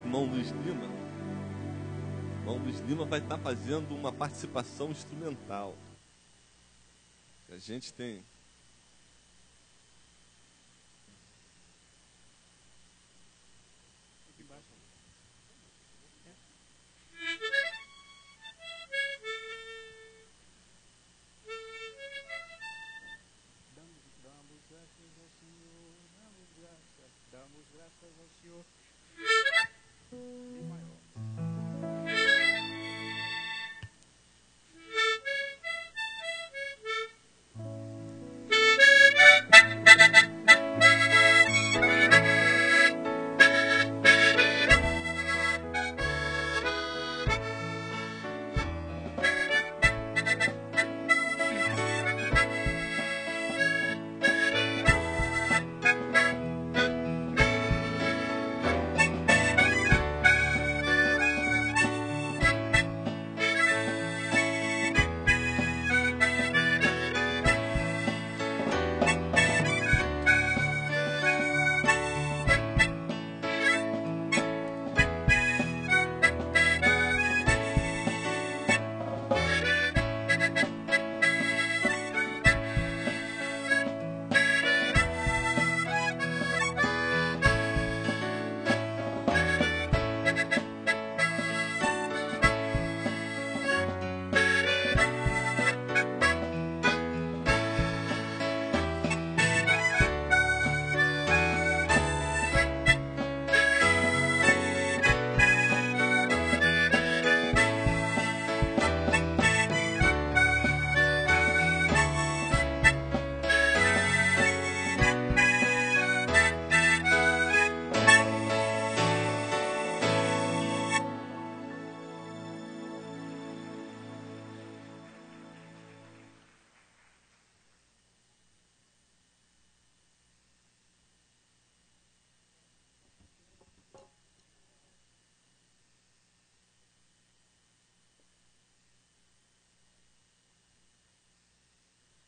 Irmão Luiz Lima. Irmão Luiz Lima vai estar fazendo uma participação instrumental. A gente tem... Damos graças ao Senhor.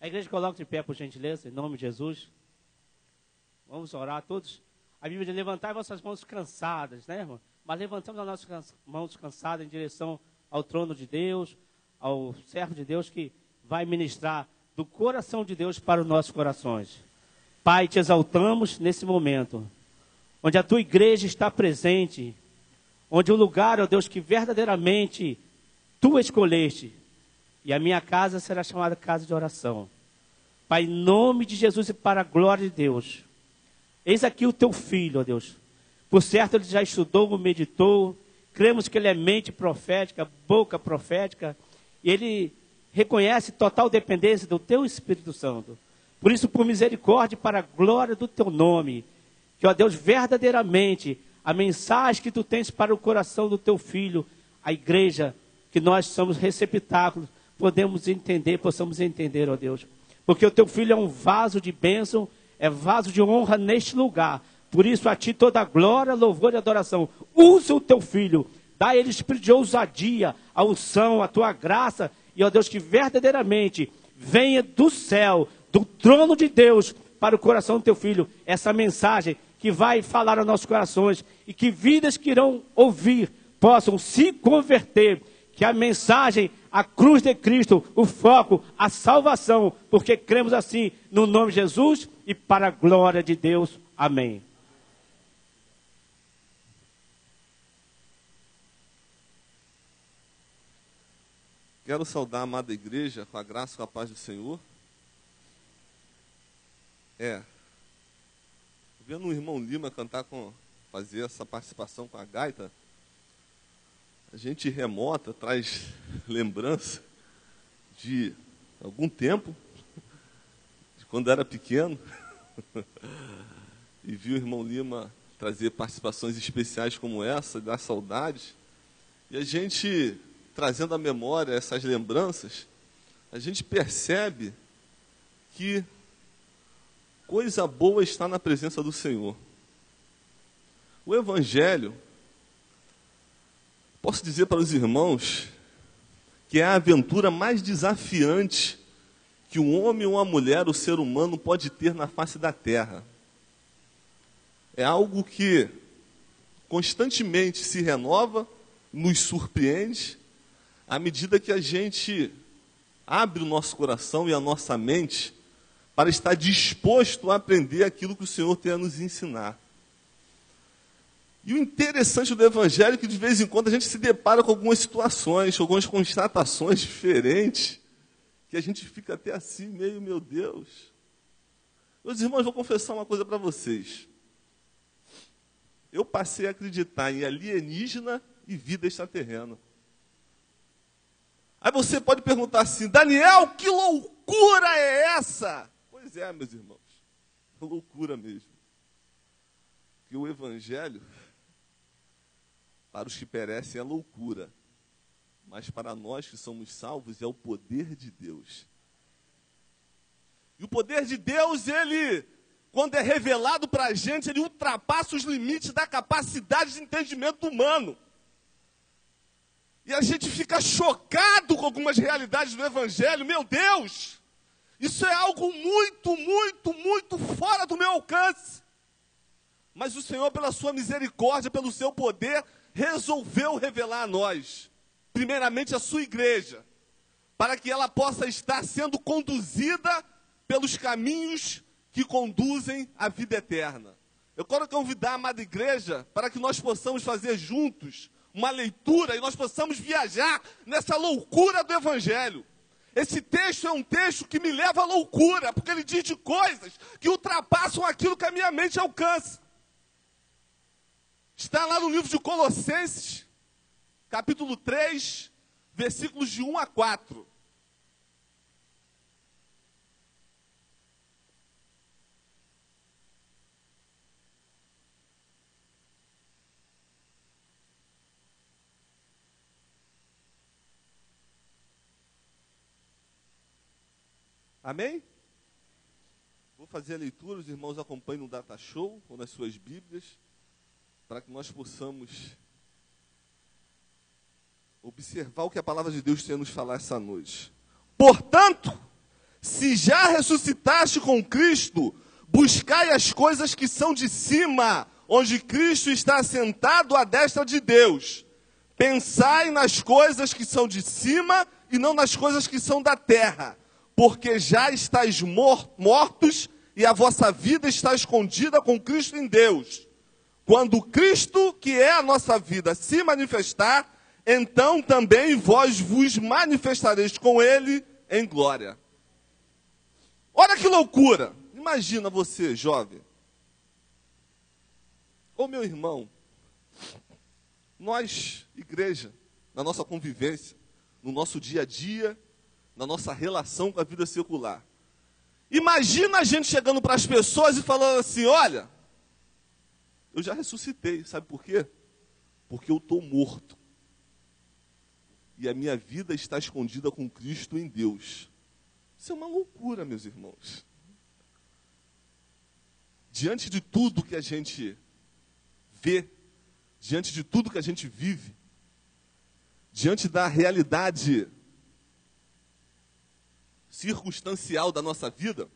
A igreja coloca de pé, por gentileza, em nome de Jesus. Vamos orar todos. A Bíblia diz, levantai vossas mãos cansadas, né, irmão? Mas levantamos as nossas mãos cansadas em direção ao trono de Deus, ao servo de Deus que vai ministrar do coração de Deus para os nossos corações. Pai, te exaltamos nesse momento, onde a tua igreja está presente, onde o lugar, ó Deus, que verdadeiramente tu escolheste, e a minha casa será chamada casa de oração. Pai, em nome de Jesus e para a glória de Deus, eis aqui o teu filho, ó Deus. Por certo, ele já estudou, meditou, cremos que ele é mente profética, boca profética, e ele reconhece total dependência do teu Espírito Santo. Por isso, por misericórdia e para a glória do teu nome, que, ó Deus, verdadeiramente, a mensagem que tu tens para o coração do teu filho, a igreja, que nós somos receptáculos, possamos entender, ó Deus. Porque o teu filho é um vaso de bênção, é vaso de honra neste lugar. Por isso, a ti toda a glória, louvor e adoração. Usa o teu filho, dá a ele espírito de ousadia, a unção, a tua graça, e ó Deus, que verdadeiramente venha do céu, do trono de Deus, para o coração do teu filho, essa mensagem que vai falar aos nossos corações, e que vidas que irão ouvir, possam se converter, que a mensagem, a cruz de Cristo, o foco, a salvação, porque cremos assim, no nome de Jesus e para a glória de Deus. Amém. Quero saudar a amada igreja com a graça e com a paz do Senhor. Vendo o irmão Lima fazer essa participação com a gaita, a gente remota, traz lembrança de algum tempo, de quando era pequeno, e viu o irmão Lima trazer participações especiais como essa, dar saudades, e a gente, trazendo à memória essas lembranças, a gente percebe que coisa boa está na presença do Senhor. O Evangelho, posso dizer para os irmãos, que é a aventura mais desafiante que um homem ou uma mulher, o ser humano, pode ter na face da terra. É algo que constantemente se renova, nos surpreende, à medida que a gente abre o nosso coração e a nossa mente para estar disposto a aprender aquilo que o Senhor tem a nos ensinar. E o interessante do Evangelho é que, de vez em quando, a gente se depara com algumas situações, com algumas constatações diferentes, que a gente fica até assim, meio, meu Deus. Meus irmãos, vou confessar uma coisa para vocês. Eu passei a acreditar em alienígena e vida extraterrena. Aí você pode perguntar assim, Daniel, que loucura é essa? Pois é, meus irmãos, loucura mesmo. Porque o Evangelho, para os que perecem, é loucura. Mas para nós que somos salvos, é o poder de Deus. E o poder de Deus, ele, quando é revelado para a gente, ele ultrapassa os limites da capacidade de entendimento humano. E a gente fica chocado com algumas realidades do Evangelho. Meu Deus, isso é algo muito, muito, muito fora do meu alcance. Mas o Senhor, pela sua misericórdia, pelo seu poder, resolveu revelar a nós, primeiramente a sua igreja, para que ela possa estar sendo conduzida pelos caminhos que conduzem à vida eterna. Eu quero convidar a amada igreja para que nós possamos fazer juntos uma leitura e nós possamos viajar nessa loucura do Evangelho. Esse texto é um texto que me leva à loucura, porque ele diz de coisas que ultrapassam aquilo que a minha mente alcança. Está lá no livro de Colossenses, capítulo 3, versículos de 1 a 4. Amém? Vou fazer a leitura, os irmãos acompanhem no Data Show ou nas suas Bíblias, para que nós possamos observar o que a palavra de Deus tem a nos falar essa noite. Portanto, se já ressuscitaste com Cristo, buscai as coisas que são de cima, onde Cristo está assentado à destra de Deus. Pensai nas coisas que são de cima e não nas coisas que são da terra, porque já estáis mortos e a vossa vida está escondida com Cristo em Deus. Quando Cristo, que é a nossa vida, se manifestar, então também vós vos manifestareis com Ele em glória. Olha que loucura! Imagina você, jovem, ou meu irmão, nós, igreja, na nossa convivência, no nosso dia a dia, na nossa relação com a vida secular. Imagina a gente chegando para as pessoas e falando assim, olha, eu já ressuscitei, sabe por quê? Porque eu estou morto. E a minha vida está escondida com Cristo em Deus. Isso é uma loucura, meus irmãos. Diante de tudo que a gente vê, diante de tudo que a gente vive, diante da realidade circunstancial da nossa vida,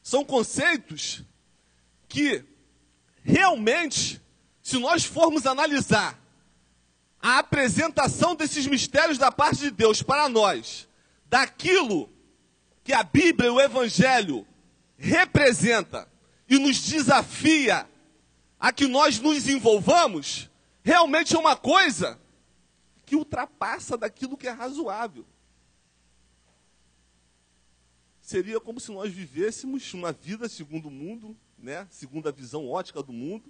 são conceitos que realmente, se nós formos analisar a apresentação desses mistérios da parte de Deus para nós, daquilo que a Bíblia e o Evangelho representa e nos desafia a que nós nos envolvamos, realmente é uma coisa que ultrapassa daquilo que é razoável. Seria como se nós vivêssemos uma vida segundo o mundo, né? Segundo a visão ótica do mundo,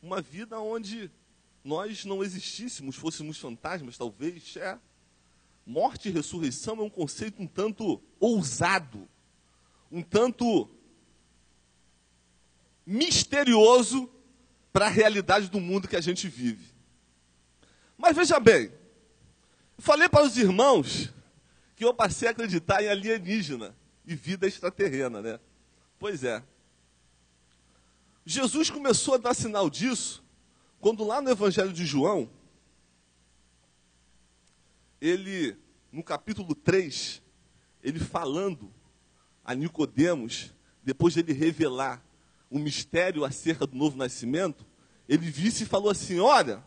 uma vida onde nós não existíssemos, fôssemos fantasmas, talvez. Morte e ressurreição é um conceito um tanto ousado, um tanto misterioso para a realidade do mundo que a gente vive. Mas veja bem, eu falei para os irmãos que eu passei a acreditar em alienígena e vida extraterrena, né? Pois é. Jesus começou a dar sinal disso quando lá no Evangelho de João, ele, no capítulo 3, ele falando a Nicodemos, depois de ele revelar o mistério acerca do novo nascimento, ele disse e falou assim: olha,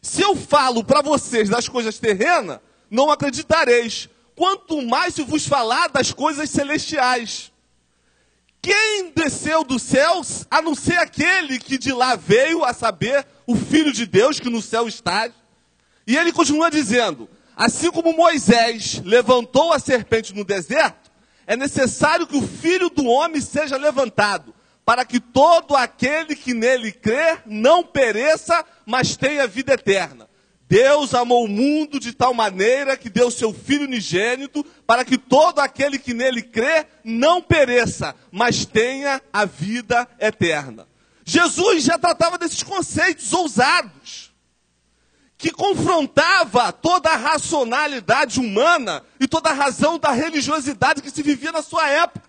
se eu falo para vocês das coisas terrenas, não acreditareis. Quanto mais se vos falar das coisas celestiais. Quem desceu dos céus, a não ser aquele que de lá veio, a saber, o Filho de Deus, que no céu está. E ele continua dizendo: assim como Moisés levantou a serpente no deserto, é necessário que o Filho do Homem seja levantado, para que todo aquele que nele crer não pereça, mas tenha vida eterna. Deus amou o mundo de tal maneira que deu seu Filho unigênito, para que todo aquele que nele crê não pereça, mas tenha a vida eterna. Jesus já tratava desses conceitos ousados, que confrontava toda a racionalidade humana e toda a razão da religiosidade que se vivia na sua época.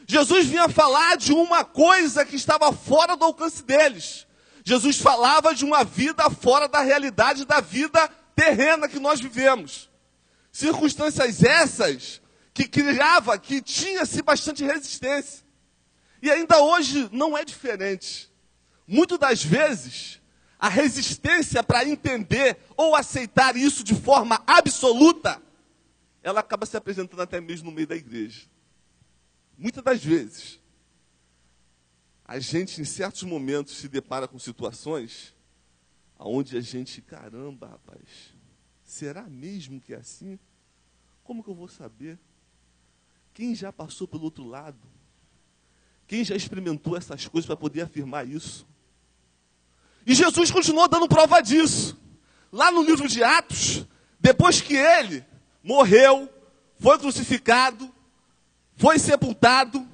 Jesus vinha falar de uma coisa que estava fora do alcance deles. Jesus falava de uma vida fora da realidade da vida terrena que nós vivemos. Circunstâncias essas que tinha-se bastante resistência. E ainda hoje não é diferente. Muitas das vezes, a resistência para entender ou aceitar isso de forma absoluta, ela acaba se apresentando até mesmo no meio da igreja. Muitas das vezes, a gente, em certos momentos, se depara com situações onde a gente, caramba, rapaz, será mesmo que é assim? Como que eu vou saber? Quem já passou pelo outro lado? Quem já experimentou essas coisas para poder afirmar isso? E Jesus continuou dando prova disso. Lá no livro de Atos, depois que ele morreu, foi crucificado, foi sepultado,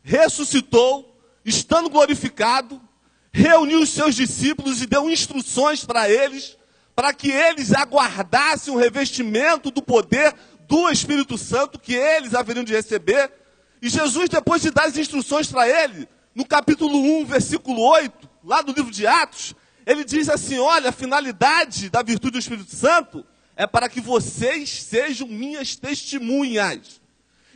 ressuscitou, estando glorificado, reuniu os seus discípulos e deu instruções para eles, para que eles aguardassem o revestimento do poder do Espírito Santo que eles haveriam de receber. E Jesus, depois de dar as instruções para ele, no capítulo 1, versículo 8, lá do livro de Atos, ele diz assim: olha, a finalidade da virtude do Espírito Santo é para que vocês sejam minhas testemunhas.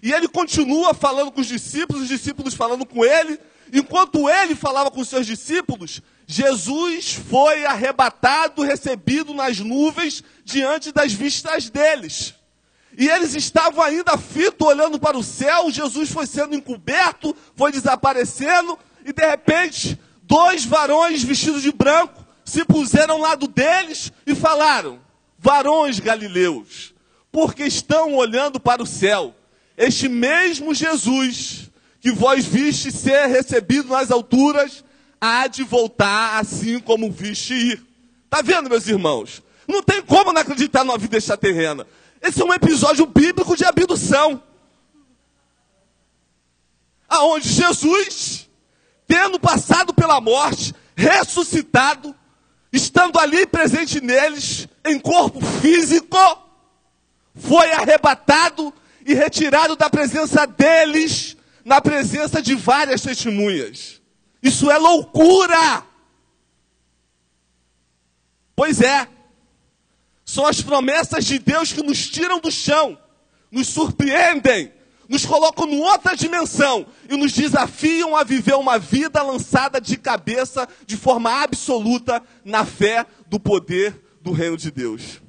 E ele continua falando com os discípulos falando com ele. Enquanto ele falava com os seus discípulos, Jesus foi arrebatado, recebido nas nuvens, diante das vistas deles. E eles estavam ainda fitos, olhando para o céu. Jesus foi sendo encoberto, foi desaparecendo, e de repente, 2 varões vestidos de branco se puseram ao lado deles e falaram: varões galileus, porque estão olhando para o céu, este mesmo Jesus que vós viste ser recebido nas alturas, há de voltar assim como viste ir. Está vendo, meus irmãos? Não tem como não acreditar numa vida extraterrena. Esse é um episódio bíblico de abdução. Aonde Jesus, tendo passado pela morte, ressuscitado, estando ali presente neles, em corpo físico, foi arrebatado e retirado da presença deles, na presença de várias testemunhas. Isso é loucura! Pois é. São as promessas de Deus que nos tiram do chão, nos surpreendem, nos colocam em outra dimensão e nos desafiam a viver uma vida lançada de cabeça, de forma absoluta, na fé do poder do reino de Deus.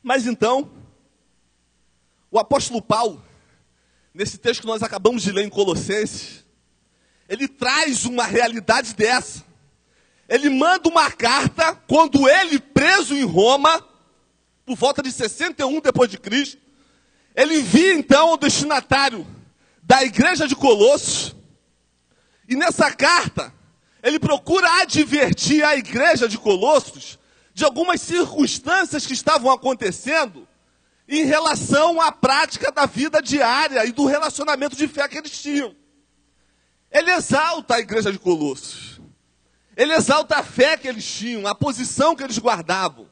Mas então, o apóstolo Paulo, nesse texto que nós acabamos de ler em Colossenses, ele traz uma realidade dessa. Ele manda uma carta, quando ele, preso em Roma, por volta de 61 depois de Cristo, ele envia então ao destinatário da igreja de Colossos, e nessa carta, ele procura advertir a igreja de Colossos de algumas circunstâncias que estavam acontecendo em relação à prática da vida diária e do relacionamento de fé que eles tinham. Ele exalta a igreja de Colossos. Ele exalta a fé que eles tinham, a posição que eles guardavam.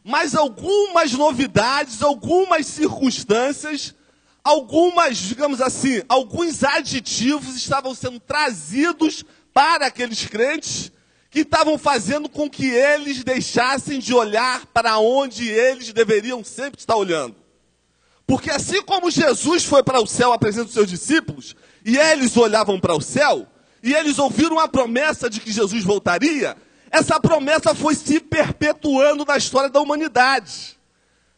Mas algumas novidades, algumas circunstâncias, algumas, digamos assim, alguns aditivos estavam sendo trazidos para aqueles crentes que estavam fazendo com que eles deixassem de olhar para onde eles deveriam sempre estar olhando. Porque assim como Jesus foi para o céu à presença dos seus discípulos, e eles olhavam para o céu, e eles ouviram a promessa de que Jesus voltaria, essa promessa foi se perpetuando na história da humanidade.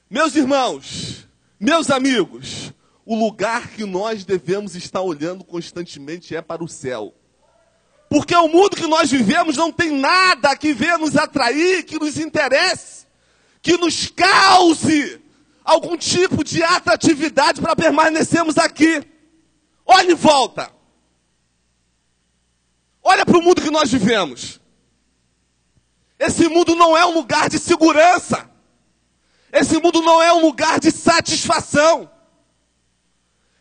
Meus irmãos, meus amigos, o lugar que nós devemos estar olhando constantemente é para o céu. Porque o mundo que nós vivemos não tem nada que venha nos atrair, que nos interesse, que nos cause algum tipo de atratividade para permanecermos aqui. Olha em volta. Olha para o mundo que nós vivemos. Esse mundo não é um lugar de segurança. Esse mundo não é um lugar de satisfação.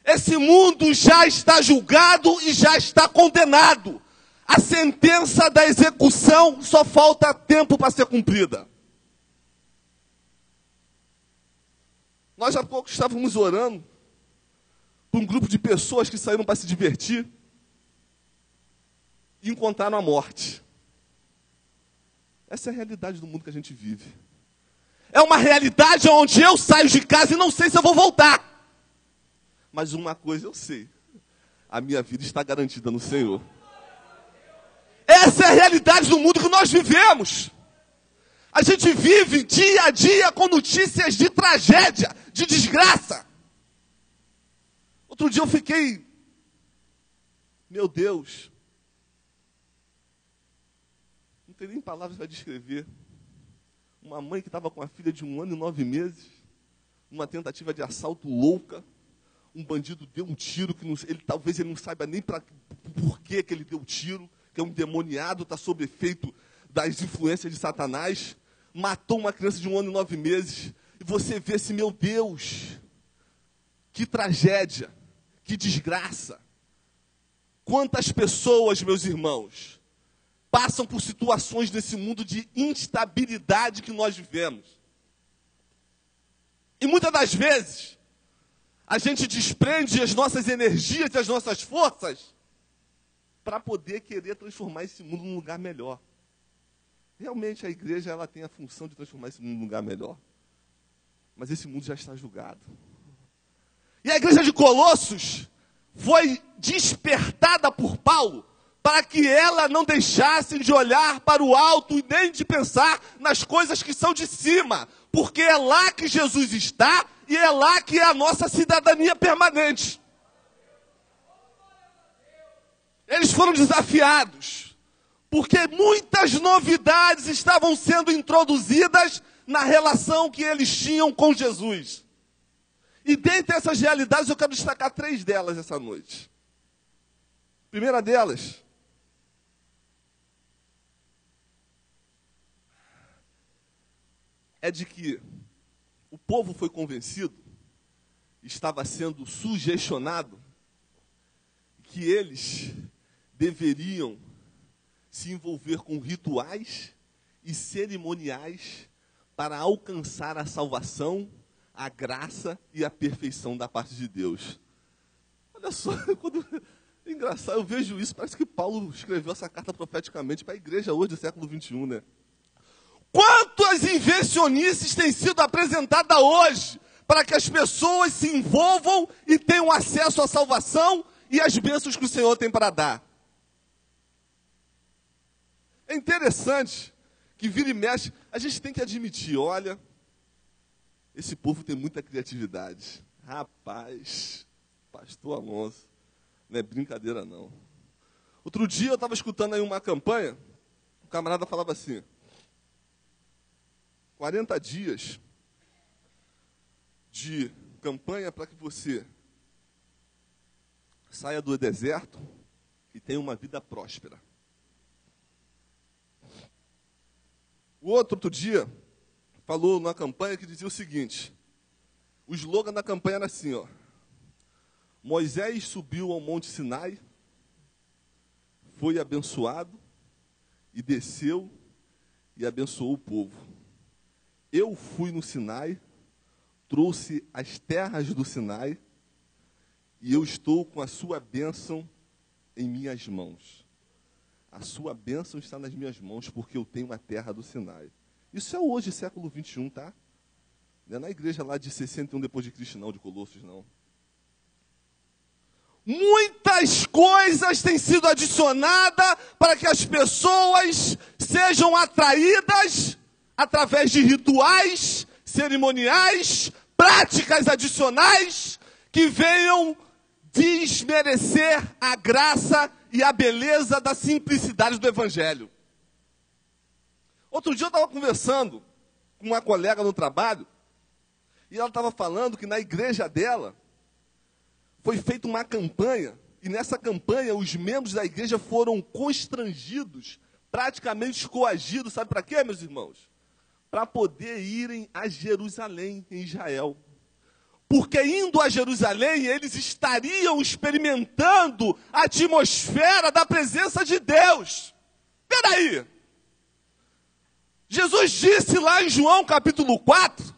Esse mundo já está julgado e já está condenado. A sentença da execução só falta tempo para ser cumprida. Nós há pouco estávamos orando para um grupo de pessoas que saíram para se divertir e encontraram a morte. Essa é a realidade do mundo que a gente vive. É uma realidade onde eu saio de casa e não sei se eu vou voltar. Mas uma coisa eu sei. A minha vida está garantida no Senhor. Essa é a realidade do mundo que nós vivemos. A gente vive dia a dia com notícias de tragédia, de desgraça. Outro dia eu fiquei, meu Deus, não tem nem palavras para descrever. Uma mãe que estava com a filha de 1 ano e 9 meses, numa tentativa de assalto louca, um bandido deu um tiro, que talvez ele não saiba nem por que ele deu o tiro, que é um endemoniado, está sob efeito das influências de Satanás, matou uma criança de 1 ano e 9 meses, e você vê assim, meu Deus, que tragédia, que desgraça. Quantas pessoas, meus irmãos, passam por situações nesse mundo de instabilidade que nós vivemos. E muitas das vezes, a gente desprende as nossas energias e as nossas forças para poder querer transformar esse mundo num lugar melhor. Realmente a igreja ela tem a função de transformar esse mundo num lugar melhor. Mas esse mundo já está julgado. E a igreja de Colossos foi despertada por Paulo para que ela não deixasse de olhar para o alto e nem de pensar nas coisas que são de cima. Porque é lá que Jesus está e é lá que é a nossa cidadania permanente. Eles foram desafiados, porque muitas novidades estavam sendo introduzidas na relação que eles tinham com Jesus. E dentre essas realidades eu quero destacar 3 delas essa noite. A primeira delas é de que o povo foi convencido, estava sendo sugestionado, que eles deveriam se envolver com rituais e cerimoniais para alcançar a salvação, a graça e a perfeição da parte de Deus. Olha só, é engraçado, eu vejo isso, parece que Paulo escreveu essa carta profeticamente para a igreja hoje do século XXI, né? Quantas invencionices têm sido apresentadas hoje para que as pessoas se envolvam e tenham acesso à salvação e às bênçãos que o Senhor tem para dar? É interessante que vira e mexe, a gente tem que admitir, olha, esse povo tem muita criatividade. Rapaz, pastor Alonso, não é brincadeira não. Outro dia eu estava escutando aí uma campanha, o camarada falava assim, 40 dias de campanha para que você saia do deserto e tenha uma vida próspera. O outro dia falou numa campanha que dizia o seguinte, o slogan da campanha era assim, ó, Moisés subiu ao Monte Sinai, foi abençoado e desceu e abençoou o povo. Eu fui no Sinai, trouxe as terras do Sinai e eu estou com a sua bênção em minhas mãos. A sua bênção está nas minhas mãos porque eu tenho a terra do Sinai. Isso é hoje, século XXI, tá? Não é na igreja lá de 61 depois de Cristo, não, de Colossos, não. muitas coisas têm sido adicionadas para que as pessoas sejam atraídas através de rituais, cerimoniais, práticas adicionais que venham desmerecer a graça e a beleza da simplicidade do Evangelho. Outro dia eu estava conversando com uma colega no trabalho e ela estava falando que na igreja dela foi feita uma campanha, e nessa campanha os membros da igreja foram constrangidos, praticamente coagidos, sabe para quê, meus irmãos? Para poder irem a Jerusalém, em Israel. Porque indo a Jerusalém, eles estariam experimentando a atmosfera da presença de Deus. Espera aí. Jesus disse lá em João capítulo 4,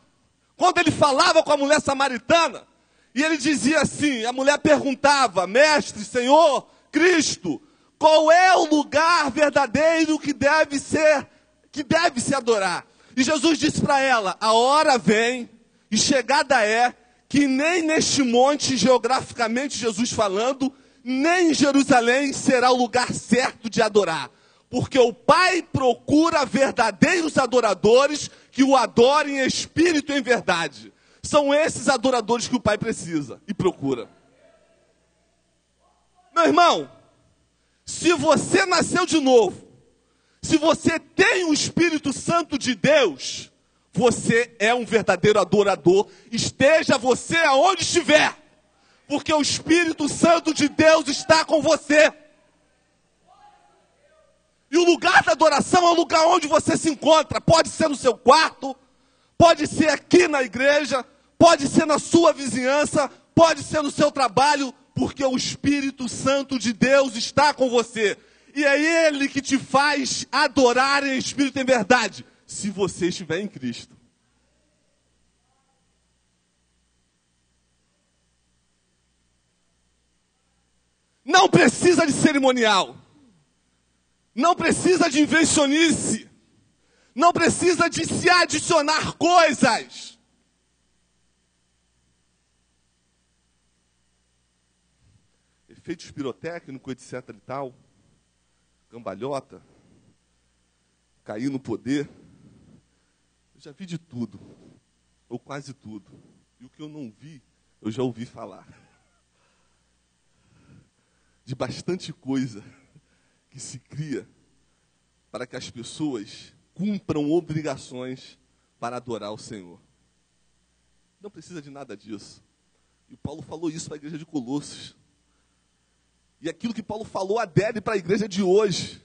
quando ele falava com a mulher samaritana, e ele dizia assim, a mulher perguntava, Mestre, Senhor, Cristo, qual é o lugar verdadeiro que deve se adorar? E Jesus disse para ela, a hora vem, e chegada é, que nem neste monte, geograficamente Jesus falando, nem em Jerusalém será o lugar certo de adorar. Porque o Pai procura verdadeiros adoradores que o adorem em espírito e em verdade. São esses adoradores que o Pai precisa e procura. Meu irmão, se você nasceu de novo, se você tem o Espírito Santo de Deus, você é um verdadeiro adorador, esteja você aonde estiver, porque o Espírito Santo de Deus está com você. E o lugar da adoração é o lugar onde você se encontra. Pode ser no seu quarto, pode ser aqui na igreja, pode ser na sua vizinhança, pode ser no seu trabalho, porque o Espírito Santo de Deus está com você. E é Ele que te faz adorar em espírito e em verdade, se você estiver em Cristo. Não precisa de cerimonial. Não precisa de invencionice. Não precisa de se adicionar coisas. Efeitos pirotécnicos, etc. e tal. Cambalhota. Cair no poder. Eu já vi de tudo. Ou quase tudo. E o que eu não vi, eu já ouvi falar. De bastante coisa que se cria para que as pessoas cumpram obrigações para adorar o Senhor. Não precisa de nada disso. E Paulo falou isso para a igreja de Colossos. E aquilo que Paulo falou adere para a igreja de hoje.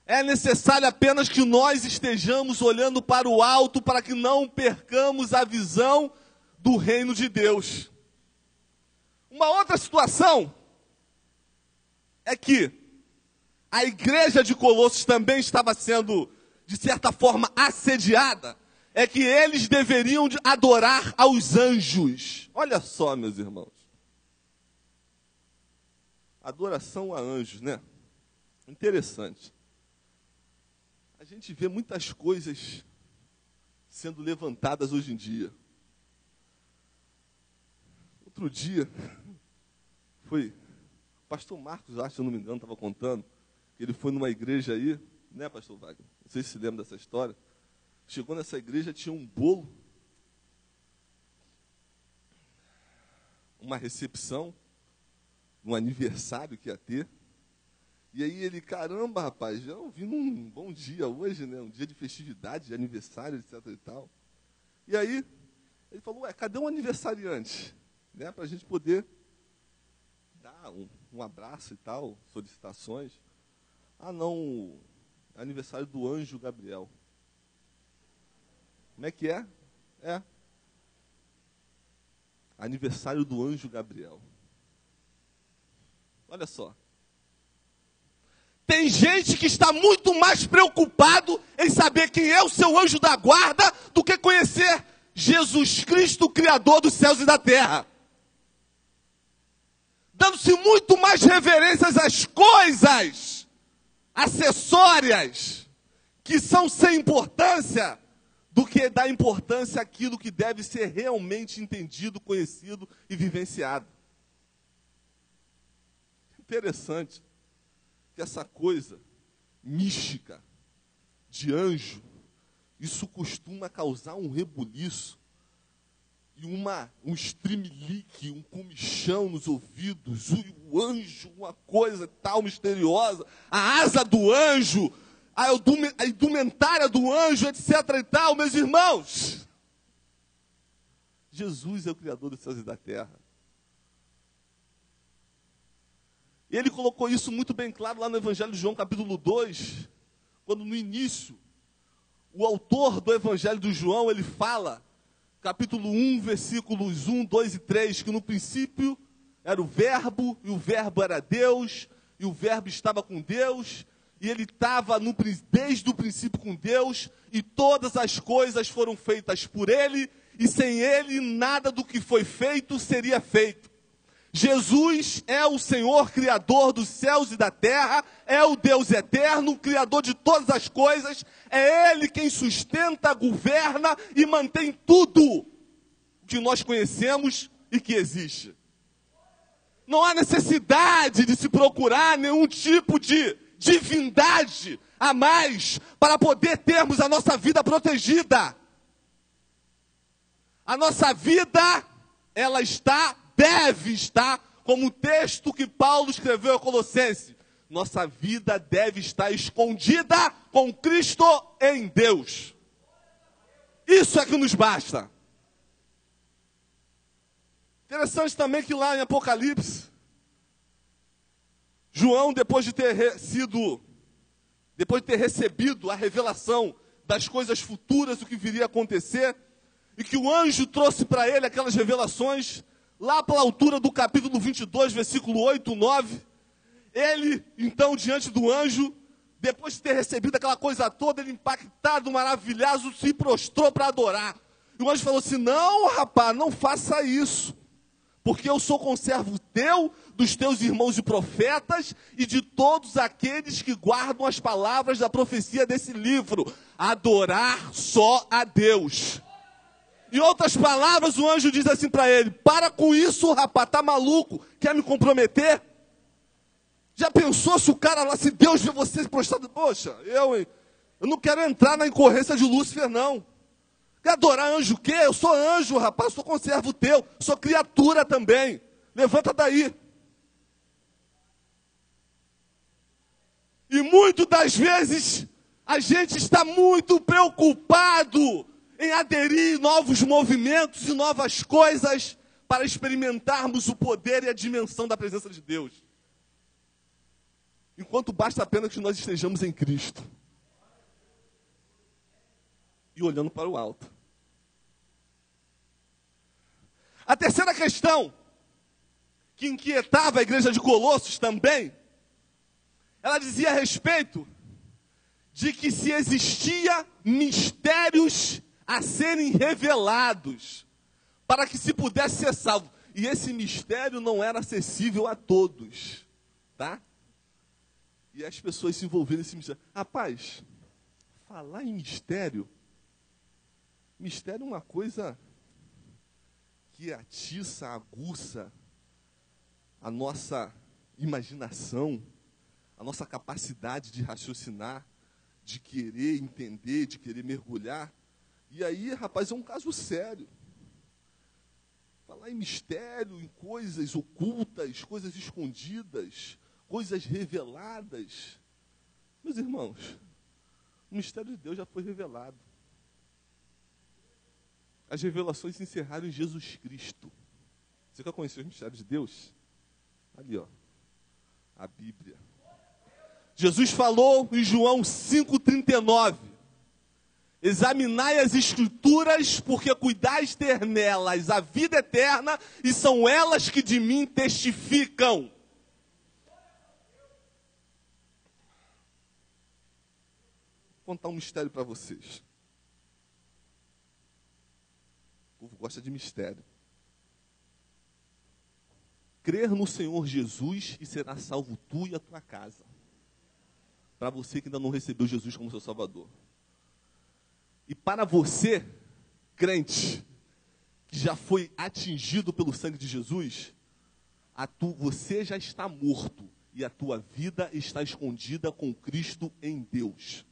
É necessário apenas que nós estejamos olhando para o alto para que não percamos a visão do reino de Deus. Uma outra situação é que a igreja de Colossos também estava sendo, de certa forma, assediada. É que eles deveriam adorar aos anjos. Olha só, meus irmãos. Adoração a anjos, né? Interessante. A gente vê muitas coisas sendo levantadas hoje em dia. Outro dia, foi o pastor Marcos, acho, se eu não me engano, estava contando, que ele foi numa igreja aí, né, pastor Wagner? Não sei se se lembra dessa história. Chegou nessa igreja, tinha um bolo, uma recepção, um aniversário que ia ter. E aí ele, caramba, rapaz, já ouvi um bom dia hoje, né? Um dia de festividade, de aniversário, etc e tal. E aí, ele falou, cadê um aniversariante? Né, para a gente poder dar um abraço e tal, solicitações. Ah, não, aniversário do anjo Gabriel. Como é que é? É. Aniversário do anjo Gabriel. Olha só. Tem gente que está muito mais preocupado em saber quem é o seu anjo da guarda do que conhecer Jesus Cristo, o Criador dos céus e da terra. Dando-se muito mais reverências às coisas acessórias que são sem importância do que dar importância àquilo que deve ser realmente entendido, conhecido e vivenciado. interessante que essa coisa mística de anjo, isso costuma causar um rebuliço e um streamlique, um comichão nos ouvidos, o anjo, uma coisa tal misteriosa, a asa do anjo, a indumentária do anjo, etc. e tal. Meus irmãos, Jesus é o Criador dos céus e da terra. E ele colocou isso muito bem claro lá no Evangelho de João, capítulo 2, quando no início, o autor do Evangelho de João, ele fala, capítulo 1, versículos 1, 2 e 3, que no princípio era o Verbo, e o Verbo era Deus, e o Verbo estava com Deus, e ele estava desde o princípio com Deus, e todas as coisas foram feitas por ele, e sem ele nada do que foi feito seria feito. Jesus é o Senhor, Criador dos céus e da terra, é o Deus eterno, Criador de todas as coisas, é Ele quem sustenta, governa e mantém tudo que nós conhecemos e que existe. Não há necessidade de se procurar nenhum tipo de divindade a mais para poder termos a nossa vida protegida. A nossa vida, ela deve estar, como o texto que Paulo escreveu a Colossenses, nossa vida deve estar escondida com Cristo em Deus. Isso é que nos basta. Interessante também que lá em Apocalipse, João, depois de ter recebido a revelação das coisas futuras, o que viria a acontecer, e que o anjo trouxe para ele aquelas revelações, lá para a altura do capítulo 22, versículo 8, 9, ele, então, diante do anjo, depois de ter recebido aquela coisa toda, ele impactado, maravilhoso, se prostrou para adorar. E o anjo falou assim, não, rapaz, não faça isso, porque eu sou conservo teu, dos teus irmãos e profetas, e de todos aqueles que guardam as palavras da profecia desse livro. Adorar só a Deus. Em outras palavras, o anjo diz assim para ele, para com isso, rapaz, tá maluco? Quer me comprometer? Já pensou se o cara lá, se Deus vê você prostrado? Poxa, eu não quero entrar na incorrência de Lúcifer, não. Quer adorar anjo o quê? Eu sou anjo, rapaz, sou conservo teu, sou criatura também. Levanta daí. E muitas das vezes, a gente está muito preocupado em aderir novos movimentos e novas coisas para experimentarmos o poder e a dimensão da presença de Deus. Enquanto basta apenas que nós estejamos em Cristo. E olhando para o alto. A terceira questão, que inquietava a igreja de Colossos também, ela dizia a respeito de que se existia mistérios a serem revelados, para que se pudesse ser salvo. E esse mistério não era acessível a todos, tá? E as pessoas se envolveram nesse mistério. Rapaz, falar em mistério é uma coisa que atiça, aguça a nossa imaginação, a nossa capacidade de raciocinar, de querer entender, de querer mergulhar. E aí, rapaz, é um caso sério. Falar em mistério, em coisas ocultas, coisas escondidas, coisas reveladas. Meus irmãos, o mistério de Deus já foi revelado. As revelações se encerraram em Jesus Cristo. Você quer conhecer os mistérios de Deus? Ali, ó, a Bíblia. Jesus falou em João 5,39. Examinai as Escrituras, porque cuidais ter nelas a vida eterna, e são elas que de mim testificam. Vou contar um mistério para vocês. O povo gosta de mistério. Crer no Senhor Jesus e será salvo tu e a tua casa. Para você que ainda não recebeu Jesus como seu Salvador. E para você, crente, que já foi atingido pelo sangue de Jesus, você já está morto e a tua vida está escondida com Cristo em Deus.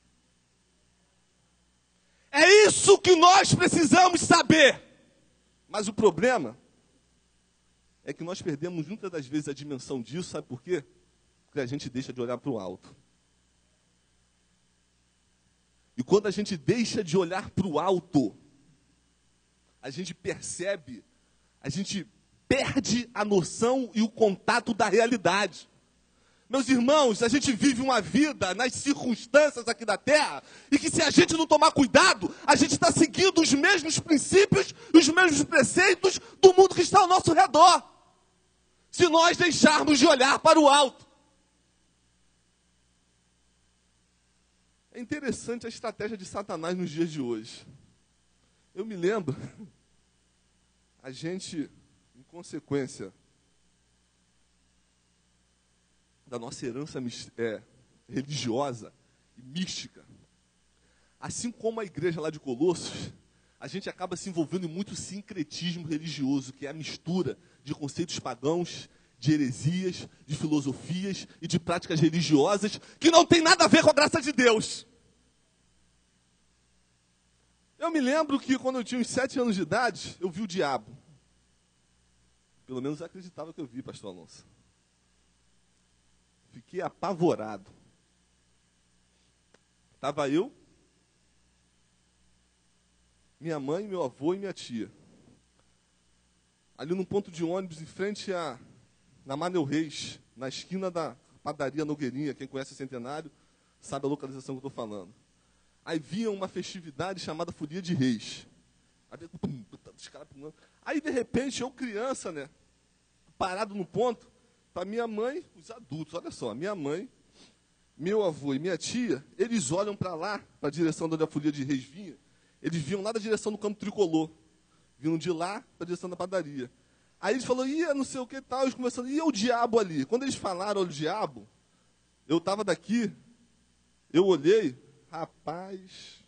É isso que nós precisamos saber. Mas o problema é que nós perdemos muitas das vezes a dimensão disso, sabe por quê? Porque a gente deixa de olhar para o alto. E quando a gente deixa de olhar para o alto, a gente percebe, a gente perde a noção e o contato da realidade. Meus irmãos, a gente vive uma vida nas circunstâncias aqui da terra, e que se a gente não tomar cuidado, a gente está seguindo os mesmos princípios, os mesmos preceitos do mundo que está ao nosso redor. Se nós deixarmos de olhar para o alto. É interessante a estratégia de Satanás nos dias de hoje. Eu me lembro, a gente, em consequência da nossa herança religiosa e mística, assim como a igreja lá de Colossos, a gente acaba se envolvendo em muito sincretismo religioso, que é a mistura de conceitos pagãos, de heresias, de filosofias e de práticas religiosas que não tem nada a ver com a graça de Deus. Eu me lembro que quando eu tinha uns 7 anos de idade, eu vi o diabo. Pelo menos eu acreditava que eu vi, pastor Alonso. Fiquei apavorado. Estava eu, minha mãe, meu avô e minha tia. Ali num ponto de ônibus, em frente na Manel Reis, na esquina da padaria Nogueirinha. Quem conhece o Centenário sabe a localização que eu estou falando. Aí vinha uma festividade chamada Folia de Reis. Aí, de repente, eu criança, né, parado no ponto, para minha mãe, os adultos, olha só, minha mãe, meu avô e minha tia, eles olham para lá, para a direção de onde a Folia de Reis vinha, eles vinham lá da direção do Campo Tricolor, vinham de lá para a direção da padaria. Aí eles falaram, ia não sei o que tal, eles começaram, ia o diabo ali. Quando eles falaram o diabo, eu estava daqui, eu olhei, rapaz,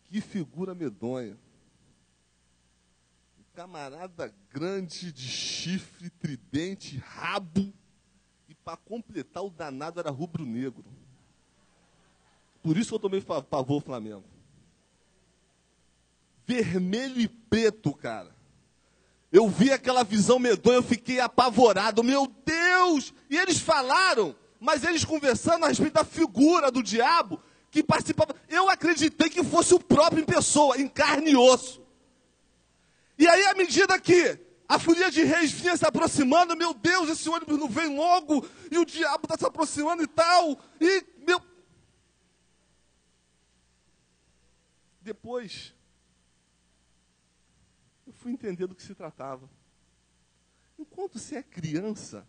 que figura medonha. Um camarada grande de chifre, tridente, rabo, e para completar o danado era rubro-negro. Por isso que eu tomei pavor Flamengo. Vermelho e preto, cara. Eu vi aquela visão medonha, eu fiquei apavorado. Meu Deus! E eles falaram, mas eles conversando a respeito da figura do diabo que participava. Eu acreditei que fosse o próprio em pessoa, em carne e osso. E aí, à medida que a Folia de Reis vinha se aproximando, meu Deus, esse ônibus não vem logo, e o diabo está se aproximando e tal. E, Depois, eu fui entender do que se tratava. Enquanto você é criança,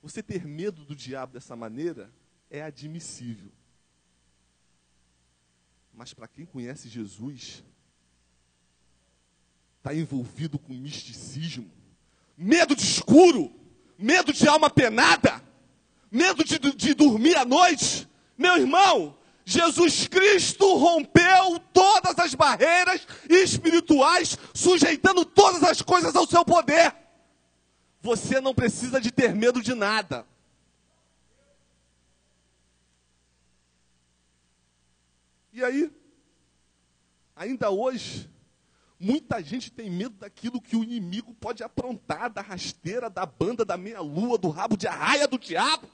você ter medo do diabo dessa maneira é admissível. Mas para quem conhece Jesus, está envolvido com misticismo, medo de escuro, medo de alma penada, medo de dormir à noite. Meu irmão, Jesus Cristo rompeu todas as barreiras espirituais, sujeitando todas as coisas ao seu poder. Você não precisa de ter medo de nada. E aí, ainda hoje, muita gente tem medo daquilo que o inimigo pode aprontar, da rasteira, da banda, da meia-lua, do rabo de arraia do diabo.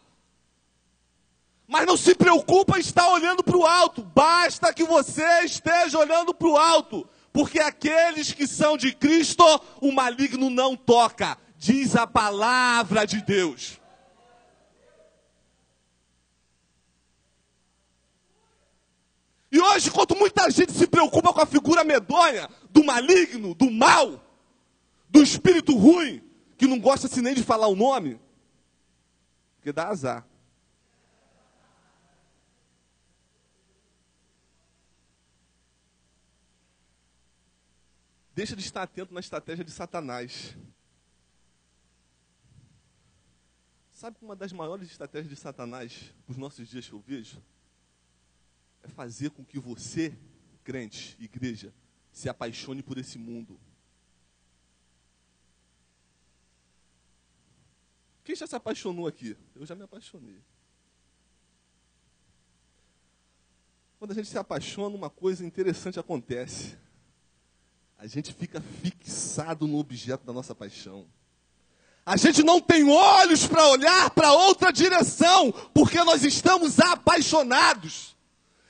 Mas não se preocupa em estar olhando para o alto. Basta que você esteja olhando para o alto. Porque aqueles que são de Cristo, o maligno não toca. Diz a palavra de Deus. E hoje, quando muita gente se preocupa com a figura medonha do maligno, do mal, do espírito ruim, que não gosta assim nem de falar o nome, porque dá azar. Deixa de estar atento na estratégia de Satanás. Sabe que uma das maiores estratégias de Satanás, nos nossos dias que eu vejo, é fazer com que você, crente, igreja, se apaixone por esse mundo. Quem já se apaixonou aqui? Eu já me apaixonei. Quando a gente se apaixona, uma coisa interessante acontece. A gente fica fixado no objeto da nossa paixão. A gente não tem olhos para olhar para outra direção, porque nós estamos apaixonados.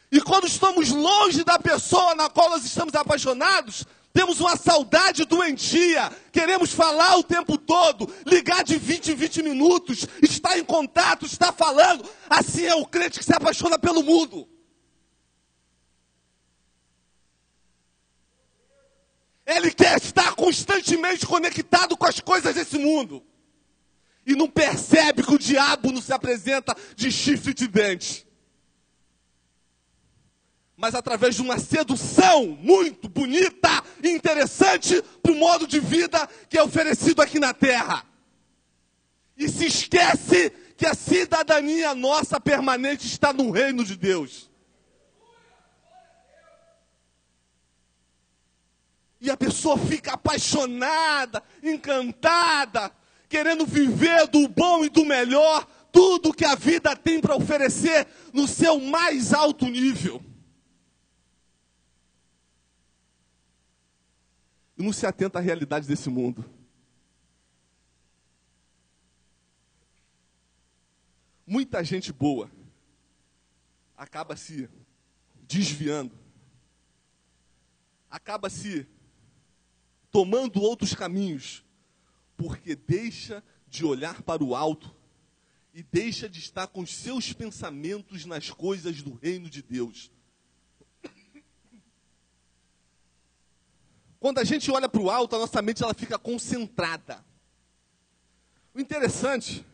E quando estamos longe da pessoa na qual nós estamos apaixonados, temos uma saudade doentia, queremos falar o tempo todo, ligar de 20 em 20 minutos, estar em contato, estar falando. Assim é o crente que se apaixona pelo mundo. Ele quer estar constantemente conectado com as coisas desse mundo. E não percebe que o diabo não se apresenta de chifre de dente. Mas através de uma sedução muito bonita e interessante para o modo de vida que é oferecido aqui na terra. E se esquece que a cidadania nossa permanente está no reino de Deus. E a pessoa fica apaixonada, encantada, querendo viver do bom e do melhor, tudo que a vida tem para oferecer no seu mais alto nível. E não se atenta à realidade desse mundo. Muita gente boa acaba se desviando, acaba se tomando outros caminhos, porque deixa de olhar para o alto e deixa de estar com os seus pensamentos nas coisas do reino de Deus. Quando a gente olha para o alto, a nossa mente ela fica concentrada. O interessante é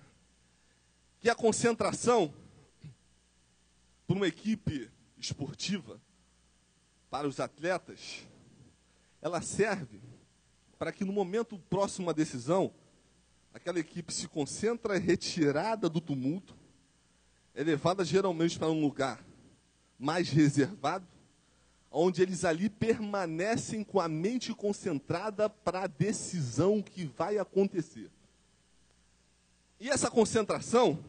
que a concentração para uma equipe esportiva, para os atletas, ela serve para que no momento próximo à decisão, aquela equipe se concentra, é retirada do tumulto, é levada geralmente para um lugar mais reservado, onde eles ali permanecem com a mente concentrada para a decisão que vai acontecer. E essa concentração,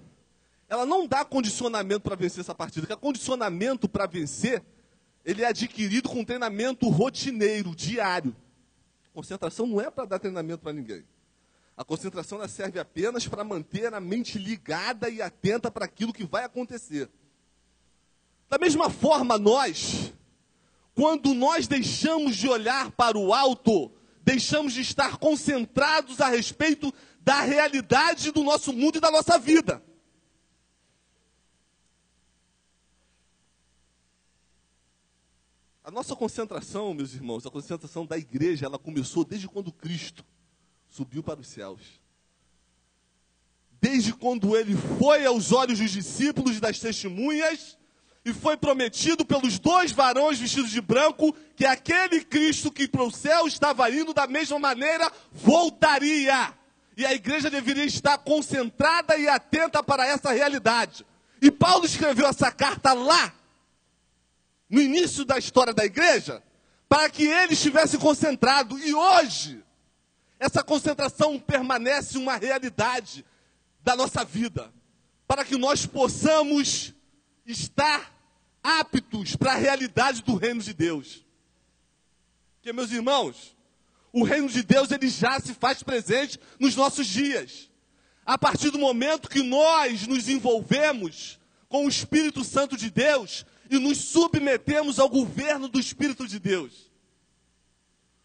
ela não dá condicionamento para vencer essa partida, porque condicionamento para vencer, ele é adquirido com treinamento rotineiro, diário. Concentração não é para dar treinamento para ninguém. A concentração ela serve apenas para manter a mente ligada e atenta para aquilo que vai acontecer. Da mesma forma, quando nós deixamos de olhar para o alto, deixamos de estar concentrados a respeito da realidade do nosso mundo e da nossa vida. A nossa concentração, meus irmãos, a concentração da igreja, ela começou desde quando Cristo subiu para os céus. Desde quando ele foi aos olhos dos discípulos e das testemunhas, e foi prometido pelos 2 varões vestidos de branco, que aquele Cristo que para o céu estava indo, da mesma maneira, voltaria. E a igreja deveria estar concentrada e atenta para essa realidade. E Paulo escreveu essa carta lá, no início da história da igreja, para que ele estivesse concentrado. E hoje, essa concentração permanece uma realidade da nossa vida, para que nós possamos estar aptos para a realidade do reino de Deus. Porque, meus irmãos, o reino de Deus ele já se faz presente nos nossos dias. A partir do momento que nós nos envolvemos com o Espírito Santo de Deus e nos submetemos ao governo do Espírito de Deus,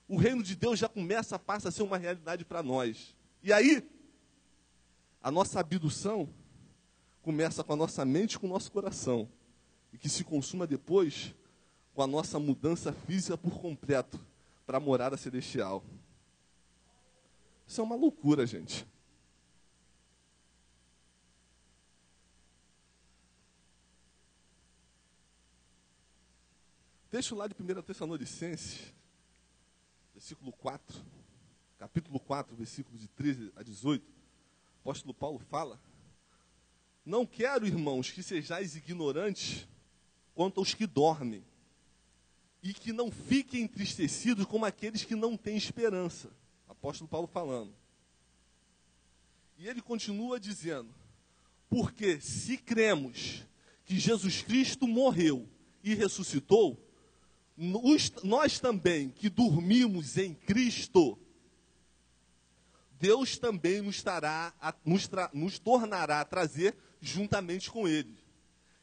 o reino de Deus já passa a ser uma realidade para nós. E aí, a nossa abdução começa com a nossa mente e com o nosso coração, e que se consuma depois com a nossa mudança física por completo para a morada celestial. Isso é uma loucura, gente. Texto lá de 1 Tessalonicenses, versículo 4, capítulo 4, versículos de 13 a 18, o apóstolo Paulo fala: não quero, irmãos, que sejais ignorantes quanto aos que dormem, e que não fiquem entristecidos como aqueles que não têm esperança. Apóstolo Paulo falando. E ele continua dizendo, porque se cremos que Jesus Cristo morreu e ressuscitou, nós também que dormimos em Cristo, Deus também nos tornará a trazer juntamente com Ele.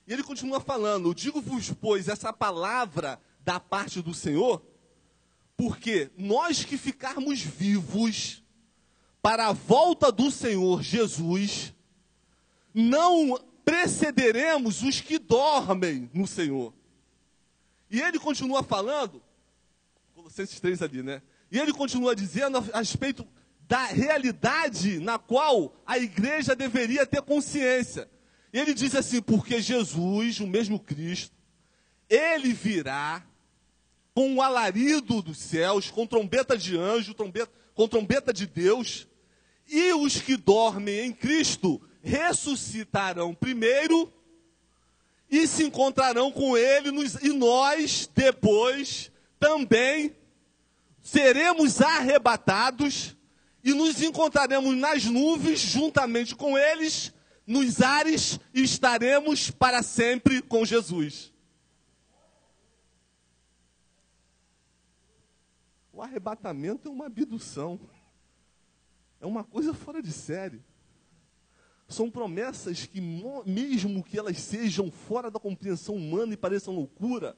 E ele continua falando, eu digo-vos, pois, essa palavra da parte do Senhor, porque nós que ficarmos vivos para a volta do Senhor Jesus, não precederemos os que dormem no Senhor. E ele continua falando, Colossenses 3 ali, né? E ele continua dizendo a respeito da realidade na qual a igreja deveria ter consciência. E ele diz assim, porque Jesus, o mesmo Cristo, ele virá com o alarido dos céus, com trombeta de anjo, com trombeta de Deus, e os que dormem em Cristo ressuscitarão primeiro e se encontrarão com Ele, e nós depois também seremos arrebatados e nos encontraremos nas nuvens juntamente com eles, nos ares, e estaremos para sempre com Jesus. O arrebatamento é uma abdução. É uma coisa fora de série. São promessas que, mesmo que elas sejam fora da compreensão humana e pareçam loucura,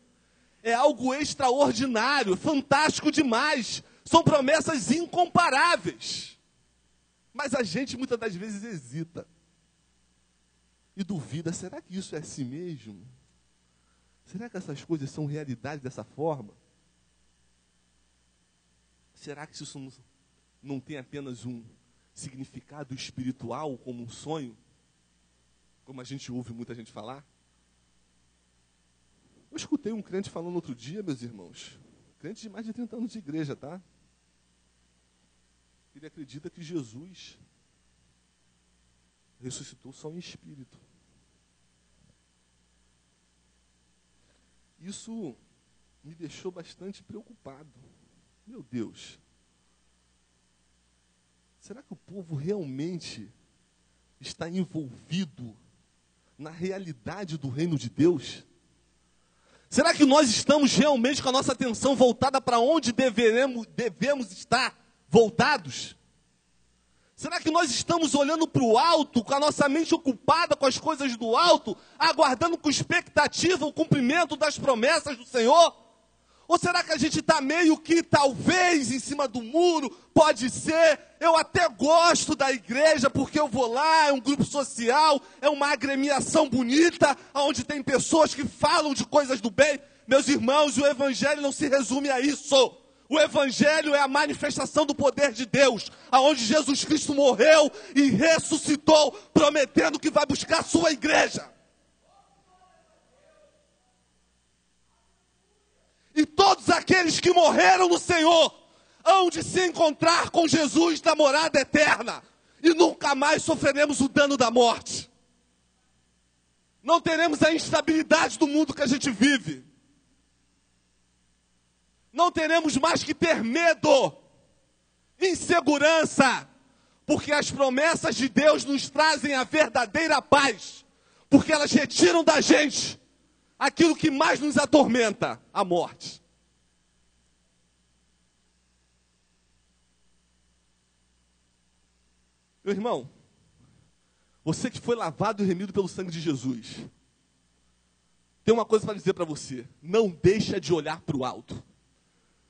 é algo extraordinário, fantástico demais. São promessas incomparáveis. Mas a gente muitas das vezes hesita. E duvida, será que isso é assim mesmo? Será que essas coisas são realidade dessa forma? Será que isso não tem apenas um significado espiritual, como um sonho? Como a gente ouve muita gente falar? Eu escutei um crente falando outro dia, meus irmãos. Crente de mais de 30 anos de igreja, tá? Ele acredita que Jesus ressuscitou só em espírito. Isso me deixou bastante preocupado. Meu Deus. Será que o povo realmente está envolvido na realidade do reino de Deus? Será que nós estamos realmente com a nossa atenção voltada para onde devemos estar voltados? Será que nós estamos olhando para o alto, com a nossa mente ocupada com as coisas do alto, aguardando com expectativa o cumprimento das promessas do Senhor? Ou será que a gente está meio que, talvez, em cima do muro? Pode ser. Eu até gosto da igreja, porque eu vou lá, é um grupo social, é uma agremiação bonita, onde tem pessoas que falam de coisas do bem. Meus irmãos, o evangelho não se resume a isso. O evangelho é a manifestação do poder de Deus, aonde Jesus Cristo morreu e ressuscitou, prometendo que vai buscar a sua igreja. E todos aqueles que morreram no Senhor hão de se encontrar com Jesus na morada eterna. E nunca mais sofreremos o dano da morte. Não teremos a instabilidade do mundo que a gente vive. Não teremos mais que ter medo, insegurança, porque as promessas de Deus nos trazem a verdadeira paz, porque elas retiram da gente aquilo que mais nos atormenta, a morte. Meu irmão, você que foi lavado e remido pelo sangue de Jesus, tem uma coisa para dizer para você: não deixa de olhar para o alto.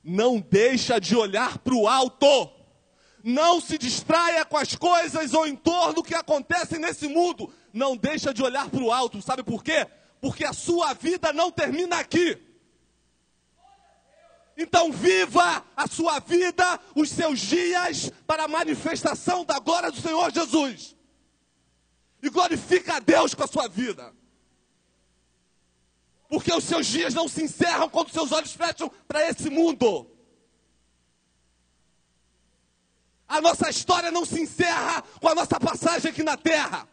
Não deixa de olhar para o alto. Não se distraia com as coisas ou em torno que acontecem nesse mundo. Não deixa de olhar para o alto. Sabe por quê? Porque a sua vida não termina aqui. Então viva a sua vida, os seus dias, para a manifestação da glória do Senhor Jesus. E glorifica a Deus com a sua vida. Porque os seus dias não se encerram quando os seus olhos fecham para esse mundo. A nossa história não se encerra com a nossa passagem aqui na terra.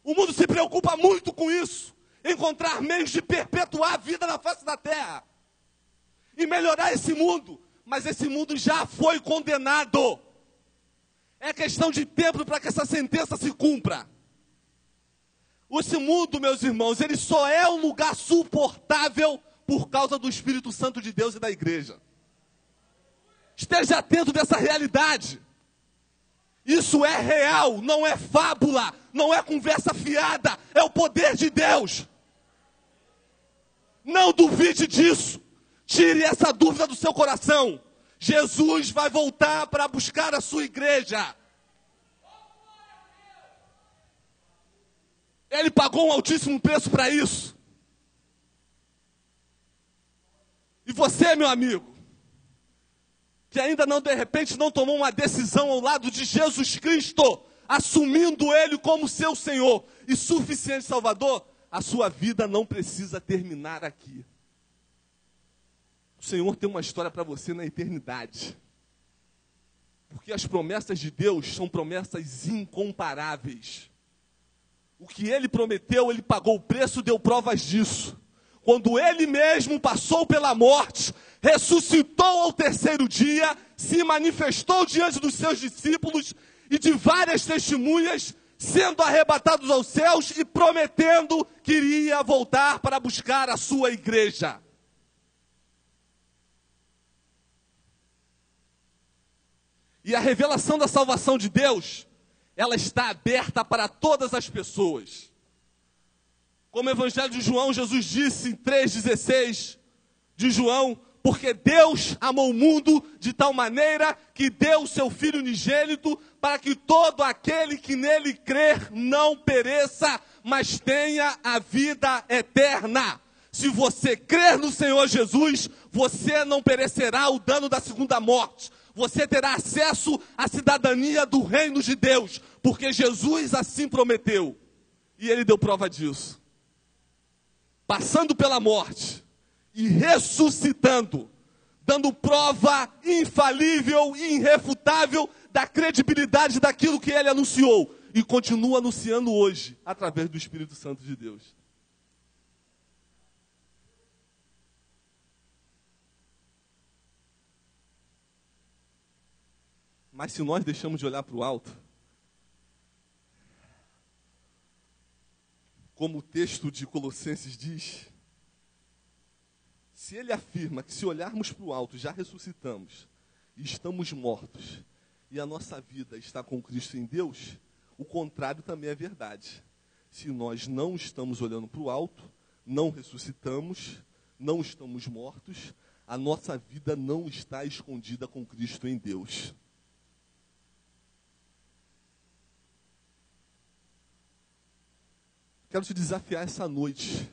O mundo se preocupa muito com isso. Encontrar meios de perpetuar a vida na face da terra. E melhorar esse mundo. Mas esse mundo já foi condenado. É questão de tempo para que essa sentença se cumpra. Esse mundo, meus irmãos, ele só é um lugar suportável por causa do Espírito Santo de Deus e da igreja. Esteja atento dessa realidade. Isso é real, não é fábula, não é conversa fiada, é o poder de Deus. Não duvide disso. Tire essa dúvida do seu coração. Jesus vai voltar para buscar a sua igreja. Ele pagou um altíssimo preço para isso. E você, meu amigo, que ainda não, de repente, não tomou uma decisão ao lado de Jesus Cristo, assumindo Ele como seu Senhor e suficiente Salvador, a sua vida não precisa terminar aqui. O Senhor tem uma história para você na eternidade. Porque as promessas de Deus são promessas incomparáveis. O que Ele prometeu, Ele pagou o preço, deu provas disso. Quando Ele mesmo passou pela morte, ressuscitou ao terceiro dia, se manifestou diante dos seus discípulos e de várias testemunhas, sendo arrebatados aos céus e prometendo que iria voltar para buscar a sua igreja. E a revelação da salvação de Deus, ela está aberta para todas as pessoas. Como o Evangelho de João, Jesus disse em 3,16 de João, porque Deus amou o mundo de tal maneira que deu o seu Filho unigênito para que todo aquele que nele crer não pereça, mas tenha a vida eterna. Se você crer no Senhor Jesus, você não perecerá o dano da segunda morte. Você terá acesso à cidadania do reino de Deus, porque Jesus assim prometeu. E Ele deu prova disso. Passando pela morte e ressuscitando, dando prova infalível e irrefutável da credibilidade daquilo que Ele anunciou. E continua anunciando hoje, através do Espírito Santo de Deus. Mas se nós deixamos de olhar para o alto, como o texto de Colossenses diz, se ele afirma que se olharmos para o alto já ressuscitamos e estamos mortos e a nossa vida está com Cristo em Deus, o contrário também é verdade. Se nós não estamos olhando para o alto, não ressuscitamos, não estamos mortos, a nossa vida não está escondida com Cristo em Deus. Quero te desafiar essa noite,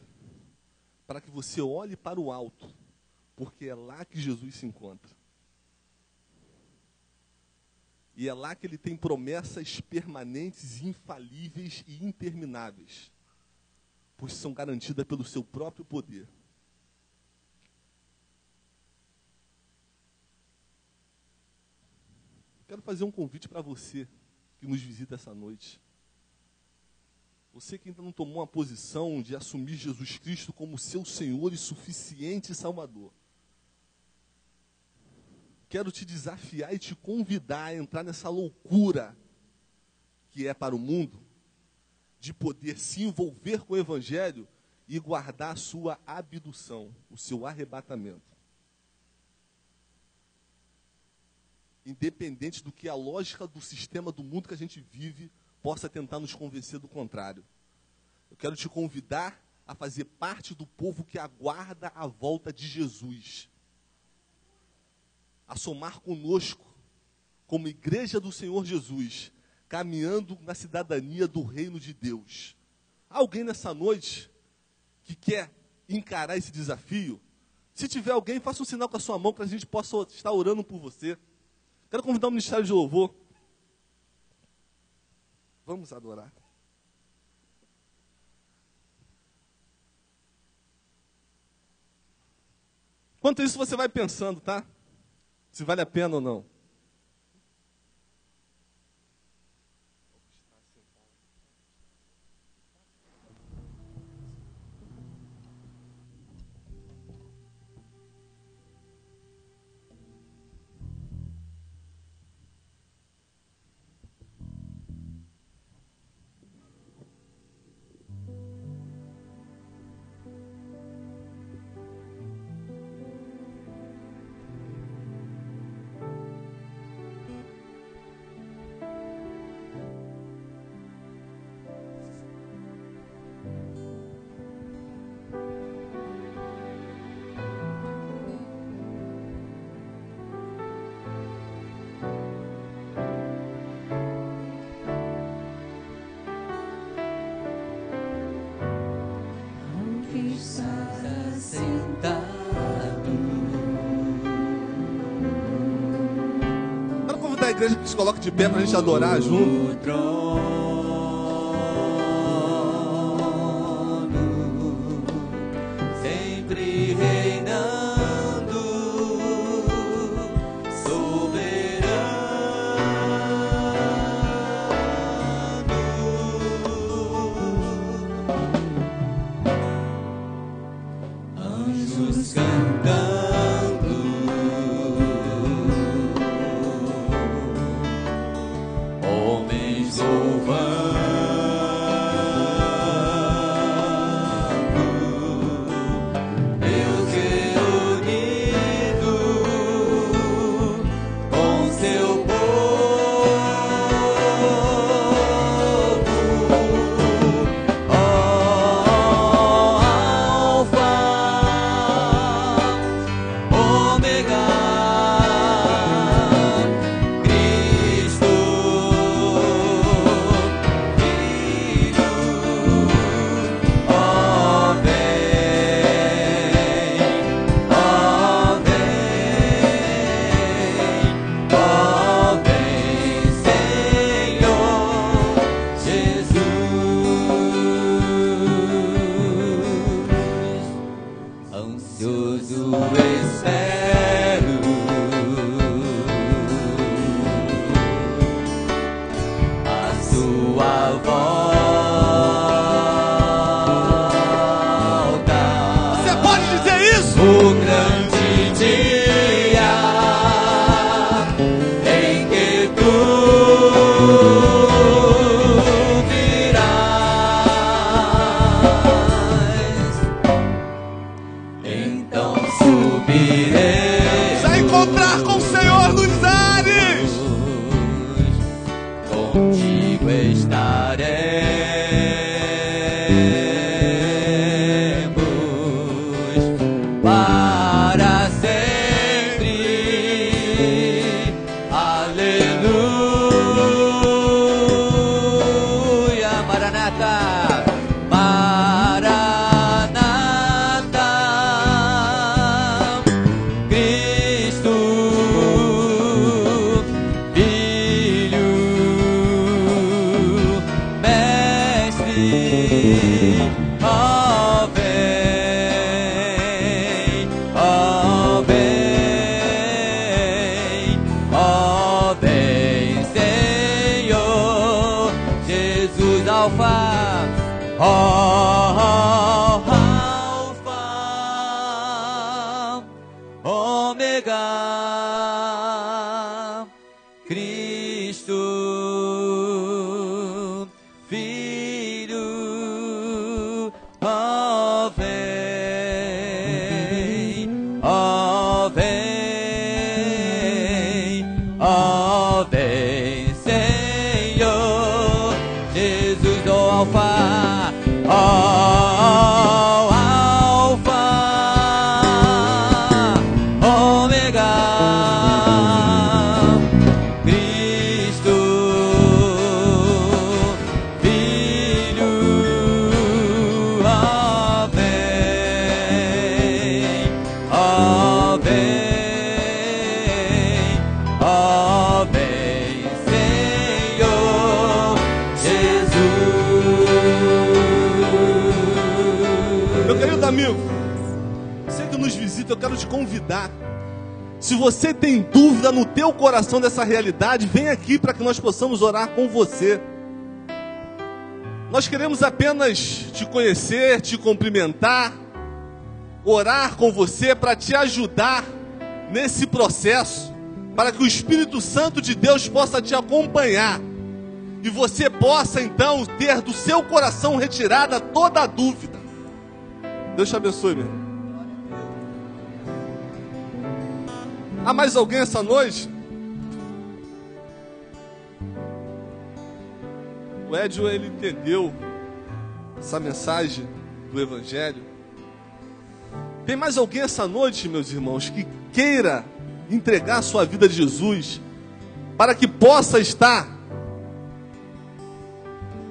para que você olhe para o alto, porque é lá que Jesus se encontra. E é lá que Ele tem promessas permanentes, infalíveis e intermináveis, pois são garantidas pelo seu próprio poder. Quero fazer um convite para você que nos visita essa noite. Você que ainda não tomou uma posição de assumir Jesus Cristo como seu Senhor e suficiente Salvador. Quero te desafiar e te convidar a entrar nessa loucura que é para o mundo, de poder se envolver com o Evangelho e guardar a sua abdução, o seu arrebatamento. Independente do que a lógica do sistema do mundo que a gente vive possa tentar nos convencer do contrário. Eu quero te convidar a fazer parte do povo que aguarda a volta de Jesus. A somar conosco, como igreja do Senhor Jesus, caminhando na cidadania do reino de Deus. Há alguém nessa noite que quer encarar esse desafio? Se tiver alguém, faça um sinal com a sua mão para a gente possa estar orando por você. Quero convidar o Ministério de Louvor. Vamos adorar. Enquanto isso, você vai pensando, tá? Se vale a pena ou não. igreja que se coloque de pé para a gente adorar junto. Sempre reinando, soberano, anjos cantando, homens louvando. Eu quero te convidar. Se você tem dúvida no teu coração dessa realidade, vem aqui para que nós possamos orar com você. Nós queremos apenas te conhecer, te cumprimentar, orar com você para te ajudar nesse processo, para que o Espírito Santo de Deus possa te acompanhar e você possa então ter do seu coração retirada toda a dúvida. Deus te abençoe, meu irmão. Há mais alguém essa noite? O Edio, ele entendeu essa mensagem do Evangelho. Tem mais alguém essa noite, meus irmãos, que queira entregar sua vida a Jesus, para que possa estar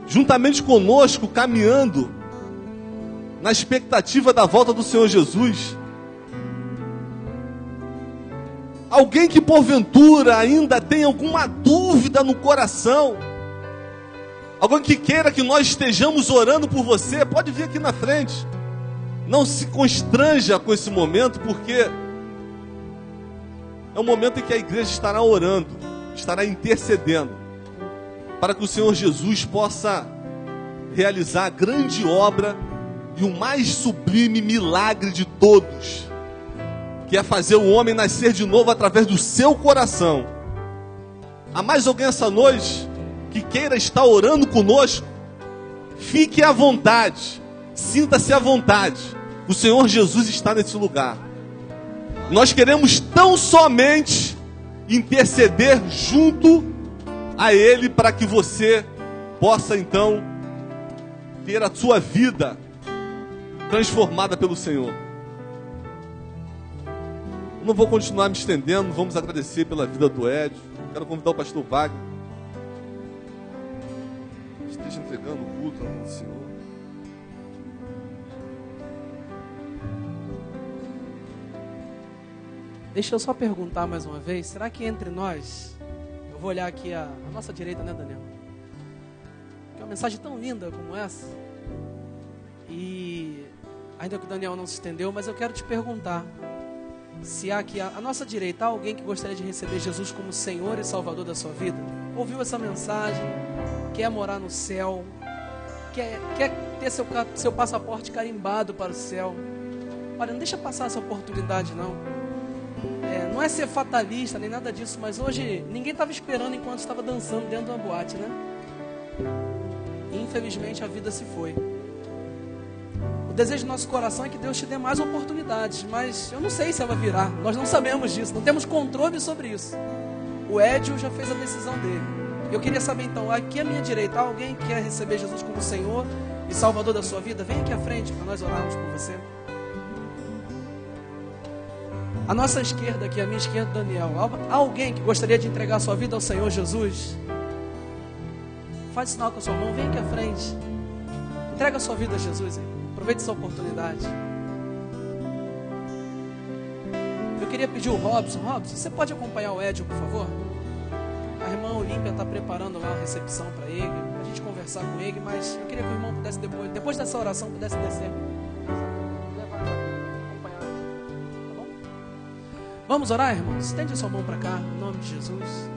juntamente conosco, caminhando na expectativa da volta do Senhor Jesus? Alguém que porventura ainda tem alguma dúvida no coração, alguém que queira que nós estejamos orando por você, pode vir aqui na frente. Não se constranja com esse momento, porque é um momento em que a igreja estará orando, estará intercedendo, para que o Senhor Jesus possa realizar a grande obra e o mais sublime milagre de todos, que é fazer o homem nascer de novo através do seu coração. Há mais alguém essa noite que queira estar orando conosco? Fique à vontade, sinta-se à vontade. O Senhor Jesus está nesse lugar. Nós queremos tão somente interceder junto a Ele, para que você possa então ter a sua vida transformada pelo Senhor. Não vou continuar me estendendo, vamos agradecer pela vida do Edio. Quero convidar o pastor Wagner. Esteja entregando o culto ao nome do Senhor. Deixa eu só perguntar mais uma vez, será que entre nós, eu vou olhar aqui a nossa direita, né, Daniel? Que é uma mensagem tão linda como essa. E ainda que o Daniel não se estendeu, mas eu quero te perguntar, se há aqui a nossa direita, há alguém que gostaria de receber Jesus como Senhor e Salvador da sua vida? Ouviu essa mensagem, quer morar no céu, quer ter seu passaporte carimbado para o céu? Olha, não deixa passar essa oportunidade não. Não é ser fatalista, nem nada disso, mas hoje ninguém estava esperando enquanto estava dançando dentro de uma boate, né? E, infelizmente a vida se foi. O desejo do nosso coração é que Deus te dê mais oportunidades, mas eu não sei se ela virá, nós não sabemos disso, não temos controle sobre isso. O Edio já fez a decisão dele. Eu queria saber então, aqui à minha direita, alguém que quer receber Jesus como Senhor e Salvador da sua vida? Vem aqui à frente para nós orarmos por você. À nossa esquerda aqui, à minha esquerda, Daniel. Há alguém que gostaria de entregar a sua vida ao Senhor Jesus? Faz sinal com a sua mão, vem aqui à frente. Entrega a sua vida a Jesus, hein? Aproveite essa oportunidade. Eu queria pedir o Robson. Robson, você pode acompanhar o Edio, por favor? A irmã Olímpia está preparando lá a recepção para ele, para a gente conversar com ele, mas eu queria que o irmão pudesse depois dessa oração, pudesse descer. Vamos orar, irmãos? Estende a sua mão para cá, em nome de Jesus.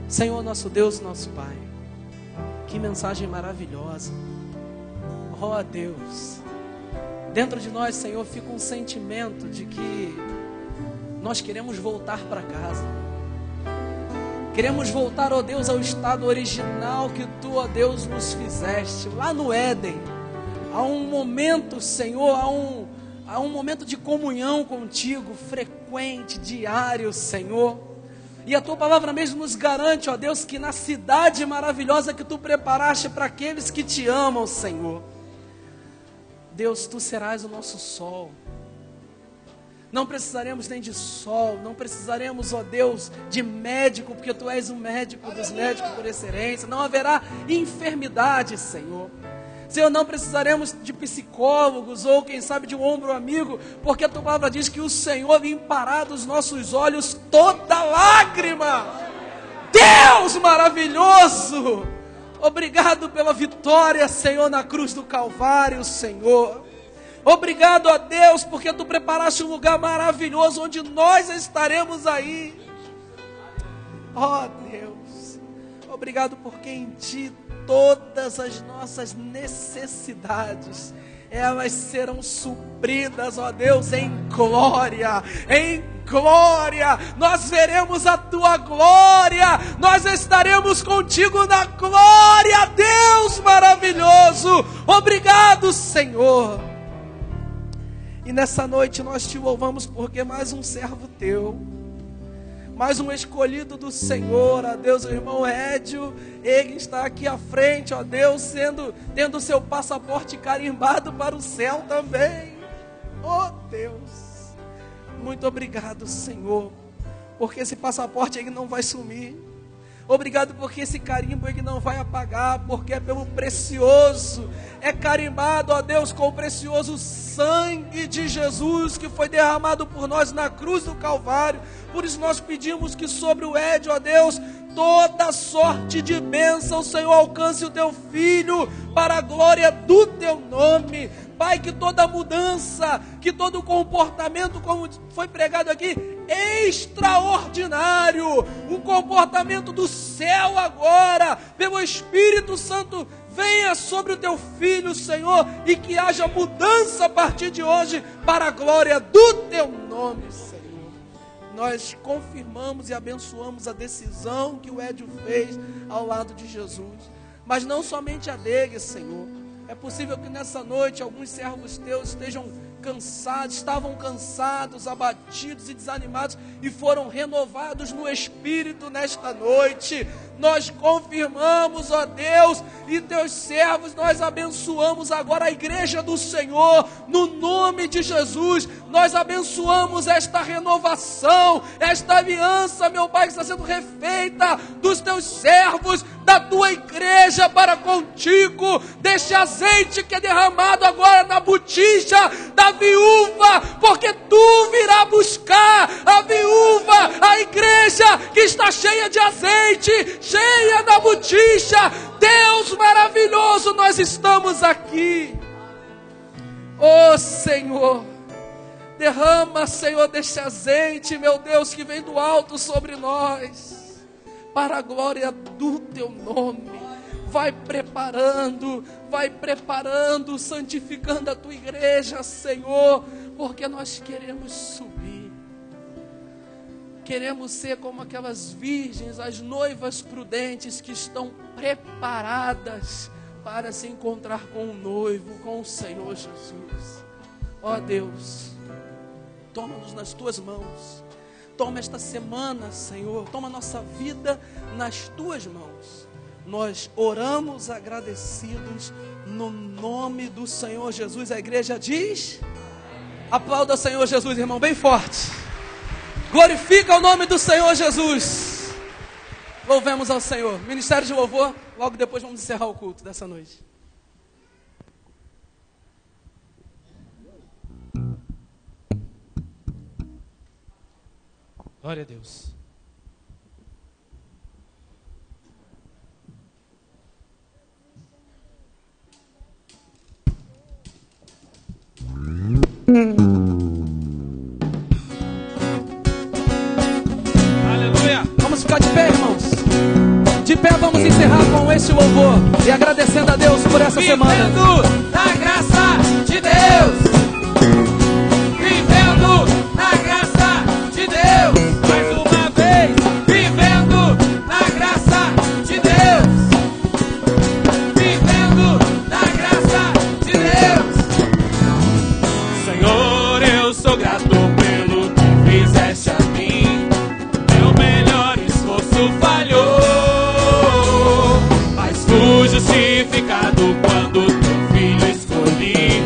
Senhor, nosso Deus, nosso Pai, que mensagem maravilhosa. Oh, Deus, dentro de nós, Senhor, fica um sentimento de que nós queremos voltar para casa. Queremos voltar, ó Deus, ao estado original que Tu, ó Deus, nos fizeste, lá no Éden. Há um momento, Senhor, há um momento de comunhão contigo, frequente, diário, Senhor. E a Tua palavra mesmo nos garante, ó Deus, que na cidade maravilhosa que Tu preparaste para aqueles que Te amam, Senhor, Deus, Tu serás o nosso sol. Não precisaremos nem de sol, não precisaremos, ó Deus, de médico, porque Tu és o médico dos médicos por excelência. Não haverá enfermidade, Senhor. Senhor, não precisaremos de psicólogos ou quem sabe de um ombro amigo, porque a Tua palavra diz que o Senhor limpará dos nossos olhos toda lágrima. Deus maravilhoso, obrigado pela vitória, Senhor, na cruz do Calvário, Senhor. Obrigado a Deus, porque Tu preparaste um lugar maravilhoso onde nós estaremos aí. Ó Deus, obrigado porque em Ti todas as nossas necessidades, elas serão supridas, ó Deus, em glória, em glória. Nós veremos a Tua glória, nós estaremos contigo na glória, Deus maravilhoso. Obrigado, Senhor. E nessa noite nós Te louvamos porque mais um servo Teu, mais um escolhido do Senhor, ó Deus, o irmão Edio, ele está aqui à frente, ó Deus, tendo o seu passaporte carimbado para o céu também. Ó Deus, muito obrigado, Senhor, porque esse passaporte ele não vai sumir, Obrigado porque esse carimbo ele não vai apagar, porque é pelo precioso, é carimbado, ó Deus, com o precioso sangue de Jesus que foi derramado por nós na cruz do Calvário. Por isso nós pedimos que sobre o Ed, ó Deus, toda sorte de bênção, Senhor, alcance o teu filho para a glória do teu nome. Pai, que toda mudança, que todo comportamento, como foi pregado aqui, extraordinário, um comportamento do céu agora, pelo Espírito Santo, venha sobre o teu filho, Senhor, e que haja mudança a partir de hoje, para a glória do teu nome, Senhor. Nós confirmamos e abençoamos a decisão que o Edio fez ao lado de Jesus, mas não somente a dele, Senhor. É possível que nessa noite alguns servos teus estavam cansados, abatidos e desanimados e foram renovados no Espírito nesta noite. Nós confirmamos, ó Deus, e teus servos, nós abençoamos agora a igreja do Senhor, no nome de Jesus. Nós abençoamos esta renovação, esta aliança, meu Pai, que está sendo refeita dos teus servos, da tua igreja para contigo, deste azeite que é derramado agora na botija da viúva, porque tu virá buscar a viúva, a igreja que está cheia de azeite, cheia da botija. Deus maravilhoso, nós estamos aqui. Oh Senhor, derrama, Senhor, deste azeite, meu Deus, que vem do alto sobre nós, para a glória do teu nome. Vai preparando, santificando a tua igreja, Senhor, porque nós queremos subir. Queremos ser como aquelas virgens, as noivas prudentes que estão preparadas para se encontrar com o noivo, com o Senhor Jesus. Ó Deus, toma-nos nas tuas mãos. Toma esta semana, Senhor, toma nossa vida nas tuas mãos. Nós oramos agradecidos no nome do Senhor Jesus. A igreja diz: aplauda o Senhor Jesus, irmão, bem forte. Glorifica o nome do Senhor Jesus. Louvemos ao Senhor. Ministério de louvor, logo depois vamos encerrar o culto dessa noite. Glória a Deus. Aleluia. Vamos ficar de pé, irmãos. De pé vamos encerrar com este louvor e agradecendo a Deus por essa semana. Vivendo na graça de Deus. Vivendo na graça de Deus. Mais uma vez. Vivendo na graça de Deus. Vivendo na graça de Deus. Senhor, eu sou grato pelo que fizeste a mim. Meu melhor esforço falhou, mas fui justificado quando teu filho escolhi.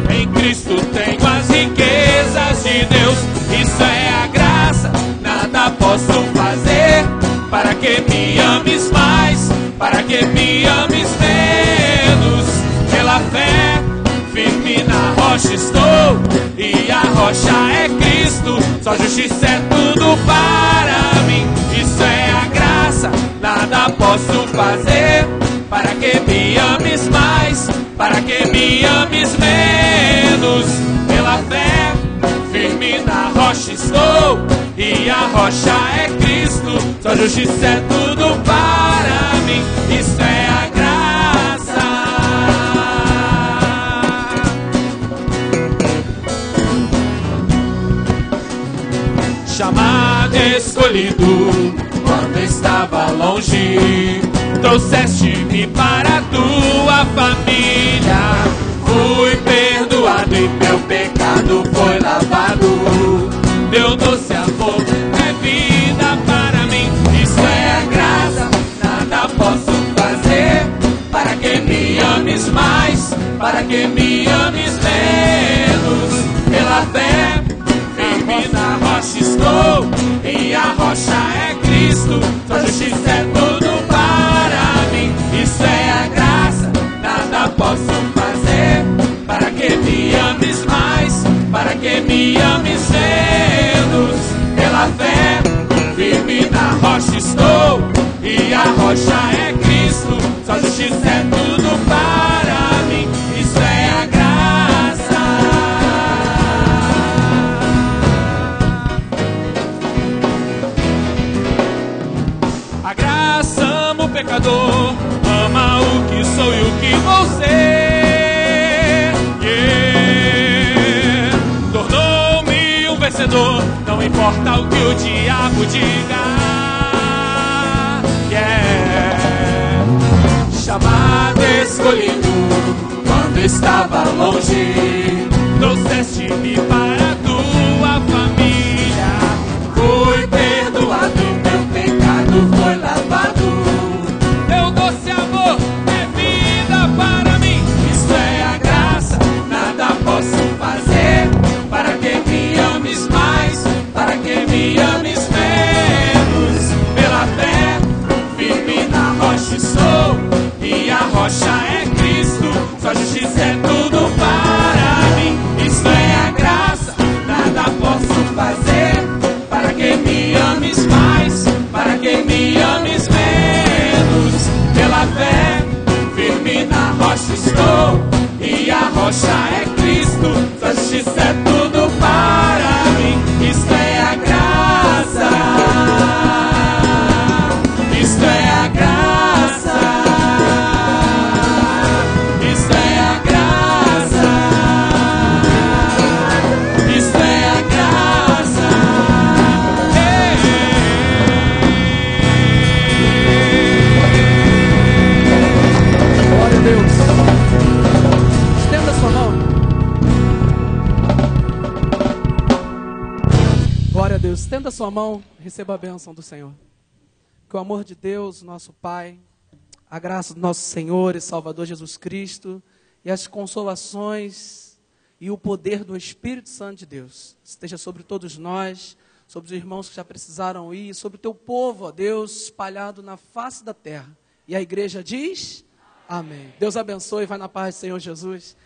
Em Cristo tenho as riquezas de Deus. Isso é a graça, nada posso fazer para que me ames mais, para que me ames menos. Pela fé, firme na rocha estou, e a rocha é Cristo. Sua justiça é tudo para mim. Isso é a graça, nada posso fazer para que me ames mais, para que me ames menos. Pela fé, firme na rocha estou, e a rocha é Cristo. Sua justiça é tudo para mim. Isso é a graça. Chamado, escolhido, quando estava longe, trouxeste-me para a tua família. Fui perdoado e meu pecado foi lavado. Teu doce amor é vida para mim. Isso é a graça, nada posso fazer para que me ames mais, para que me ames menos. Pela fé, firme na rocha estou, e a rocha é Cristo. Sua justiça é tudo para mim. Isso é a graça, nada posso fazer para que me ames mais, para que me ames menos. Pela fé, firme na rocha estou, e a rocha é Cristo. Sua justiça é tudo para mim. Isso é a graça. A graça ama o pecador, ama o que sou e o que vou ser. Yeah. Tornou-me um vencedor, não importa o que o diabo diga. Yeah. Chamado, escolhido, quando estava longe, trouxeste-me para a tua família. Fui perdoado, meu pecado foi lavado. Teu doce amor é vida para mim. Isso é a graça, nada posso fazer para que me ames mais, para que me ames menos. Pela fé, firme na rocha estou, e a rocha é Cristo. Sua justiça é tudo para mim. Isso é a graça, nada posso fazer para que me ames mais, para que me ames menos. Pela fé, firme na rocha estou, e a rocha é Cristo. Sua justiça é tudo para mim. Isto é a graça. Isto é a graça. Isto é a graça. Isto é a graça. Glória a Deus. Estenda sua mão. Glória a Deus. Estenda sua mão. Receba a bênção do Senhor. Que o amor de Deus, nosso Pai, a graça do nosso Senhor e Salvador Jesus Cristo, e as consolações e o poder do Espírito Santo de Deus esteja sobre todos nós, sobre os irmãos que já precisaram ir, sobre o teu povo, ó Deus, espalhado na face da terra. E a igreja diz: amém. Deus abençoe, vai na paz do Senhor Jesus.